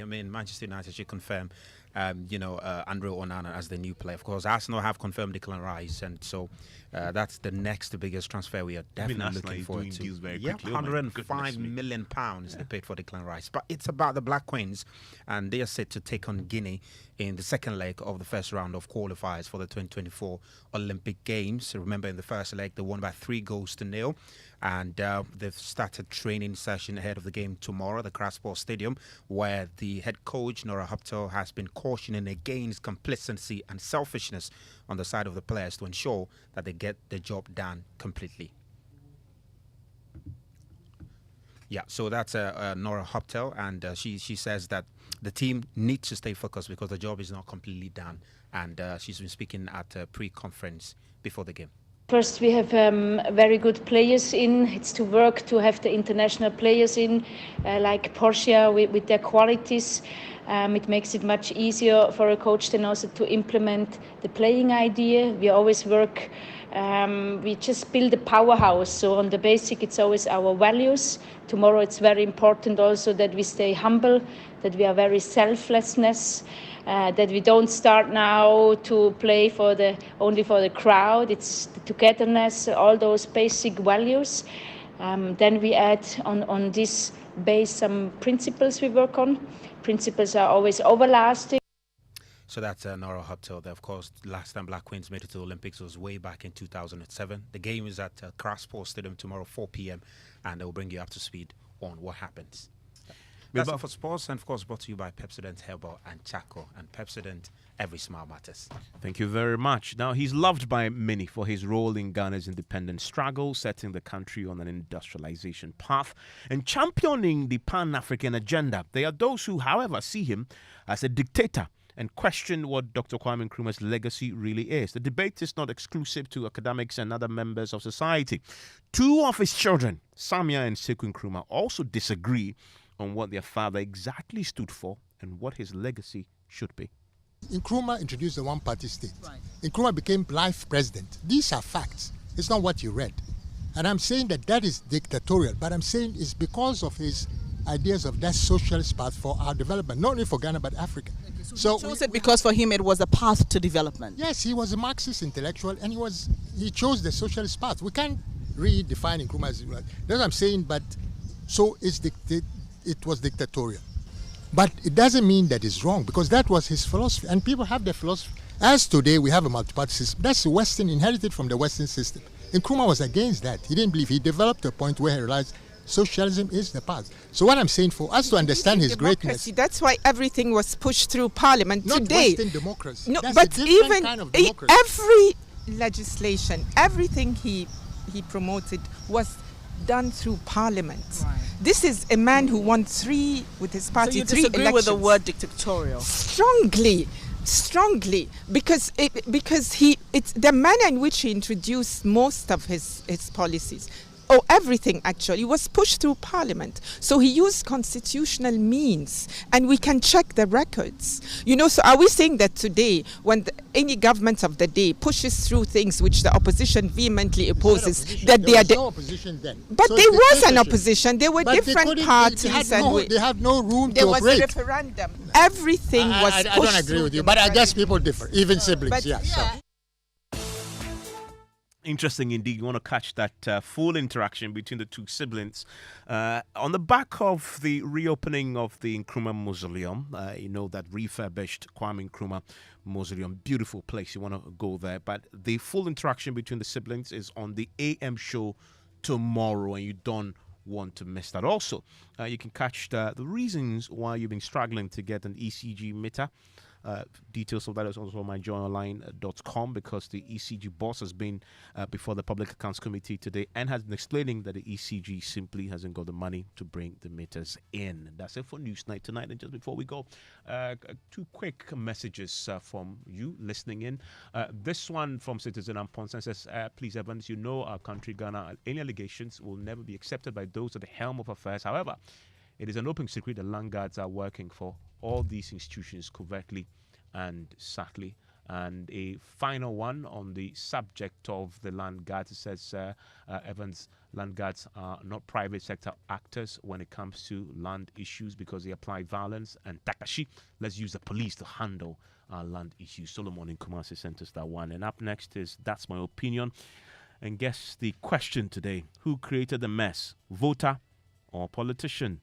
Manchester United should confirm Andre Onana as the new player. Of course, Arsenal have confirmed Declan Rice, and so that's the next biggest transfer we are definitely looking forward to. £105 million they paid for Declan Rice. But it's about the Black Queens, and they are set to take on Guinea in the second leg of the first round of qualifiers for the 2024 Olympic Games. Remember, in the first leg, they won by 3-0, and they've started training session ahead of the game tomorrow at the Krasport Stadium, where the head coach, Nora Huptel, has been cautioning against complacency and selfishness on the side of the players to ensure that they get the job done completely. Yeah, so that's Nora Huptel, and she says that the team needs to stay focused because the job is not completely done, and she's been speaking at a pre-conference before the game. First, we have very good players in. It's to work to have the international players in, like Portia with their qualities. It makes it much easier for a coach then also to implement the playing idea. We always work, we just build a powerhouse. So on the basic, it's always our values. Tomorrow, it's very important also that we stay humble, that we are very selflessness. That we don't start now to play only for the crowd. It's the togetherness, all those basic values. Then we add on this base some principles we work on. Principles are always everlasting. So that's Nora Huptel. Of course, last time Black Queens made it to the Olympics was way back in 2007. The game is at Krasport Stadium tomorrow, 4 p.m., and they will bring you up to speed on what happens. That's it for sports, and of course brought to you by Pepsodent Herbal and Chaco. And Pepsodent, every smile matters. Thank you very much. Now, he's loved by many for his role in Ghana's independent struggle, setting the country on an industrialization path and championing the Pan-African agenda. There are those who, however, see him as a dictator and question what Dr. Kwame Nkrumah's legacy really is. The debate is not exclusive to academics and other members of society. Two of his children, Samia and Sekou Nkrumah, also disagree on what their father exactly stood for and what his legacy should be. Nkrumah introduced the one-party state. Right. Nkrumah became life president. These are facts. It's not what you read. And I'm saying that is dictatorial, but I'm saying it's because of his ideas of that socialist path for our development, not only for Ghana, but Africa. Okay, so he chose it because for him it was a path to development. Yes, he was a Marxist intellectual, and he chose the socialist path. We can't redefine Nkrumah as that's what I'm saying, but so it was dictatorial. But it doesn't mean that it's wrong, because that was his philosophy, and people have their philosophy. As today we have a multi-party system, that's the Western, inherited from the Western system. Nkrumah was against that. He didn't believe. He developed a point where he realized socialism is the path. So what I'm saying, for us to understand his greatness, that's why everything was pushed through Parliament not today. Western democracy. No, that's but even kind of democracy. Every legislation, everything he promoted was done through Parliament. Right. This is a man who won with his party, so you 3 disagree elections. with the word dictatorial? Strongly, because it's the manner in which he introduced most of his policies. Everything actually was pushed through Parliament. So he used constitutional means, and we can check the records. So are we saying that today, when any government of the day pushes through things which the opposition vehemently opposes, that they are no opposition then? But so there was an opposition. There were different parties. They had no room to operate. There was a referendum. Everything was pushed I don't agree with you, but I guess people differ, even siblings. Yeah. Interesting indeed. You want to catch that full interaction between the two siblings. On the back of the reopening of the Nkrumah Mausoleum, you know, that refurbished Kwame Nkrumah Mausoleum, beautiful place. You want to go there. But the full interaction between the siblings is on the AM show tomorrow, and you don't want to miss that. Also, you can catch the reasons why you've been struggling to get an ECG meter. Details of that is also on myjoyonline.com, because the ECG boss has been before the Public Accounts Committee today and has been explaining that the ECG simply hasn't got the money to bring the meters in. That's it for News Night tonight. And just before we go, two quick messages from you listening in. This one from Citizen Amponsen says, please, Evans, you know our country, Ghana, any allegations will never be accepted by those at the helm of affairs. However, it is an open secret that land guards are working for all these institutions covertly and subtly. And a final one on the subject of the land guards. It says, Evans, land guards are not private sector actors when it comes to land issues because they apply violence. And Takashi, let's use the police to handle our land issues. Solomon in Kumasi sent us that one. And up next is That's My Opinion. And guess the question today: who created the mess, voter or politician?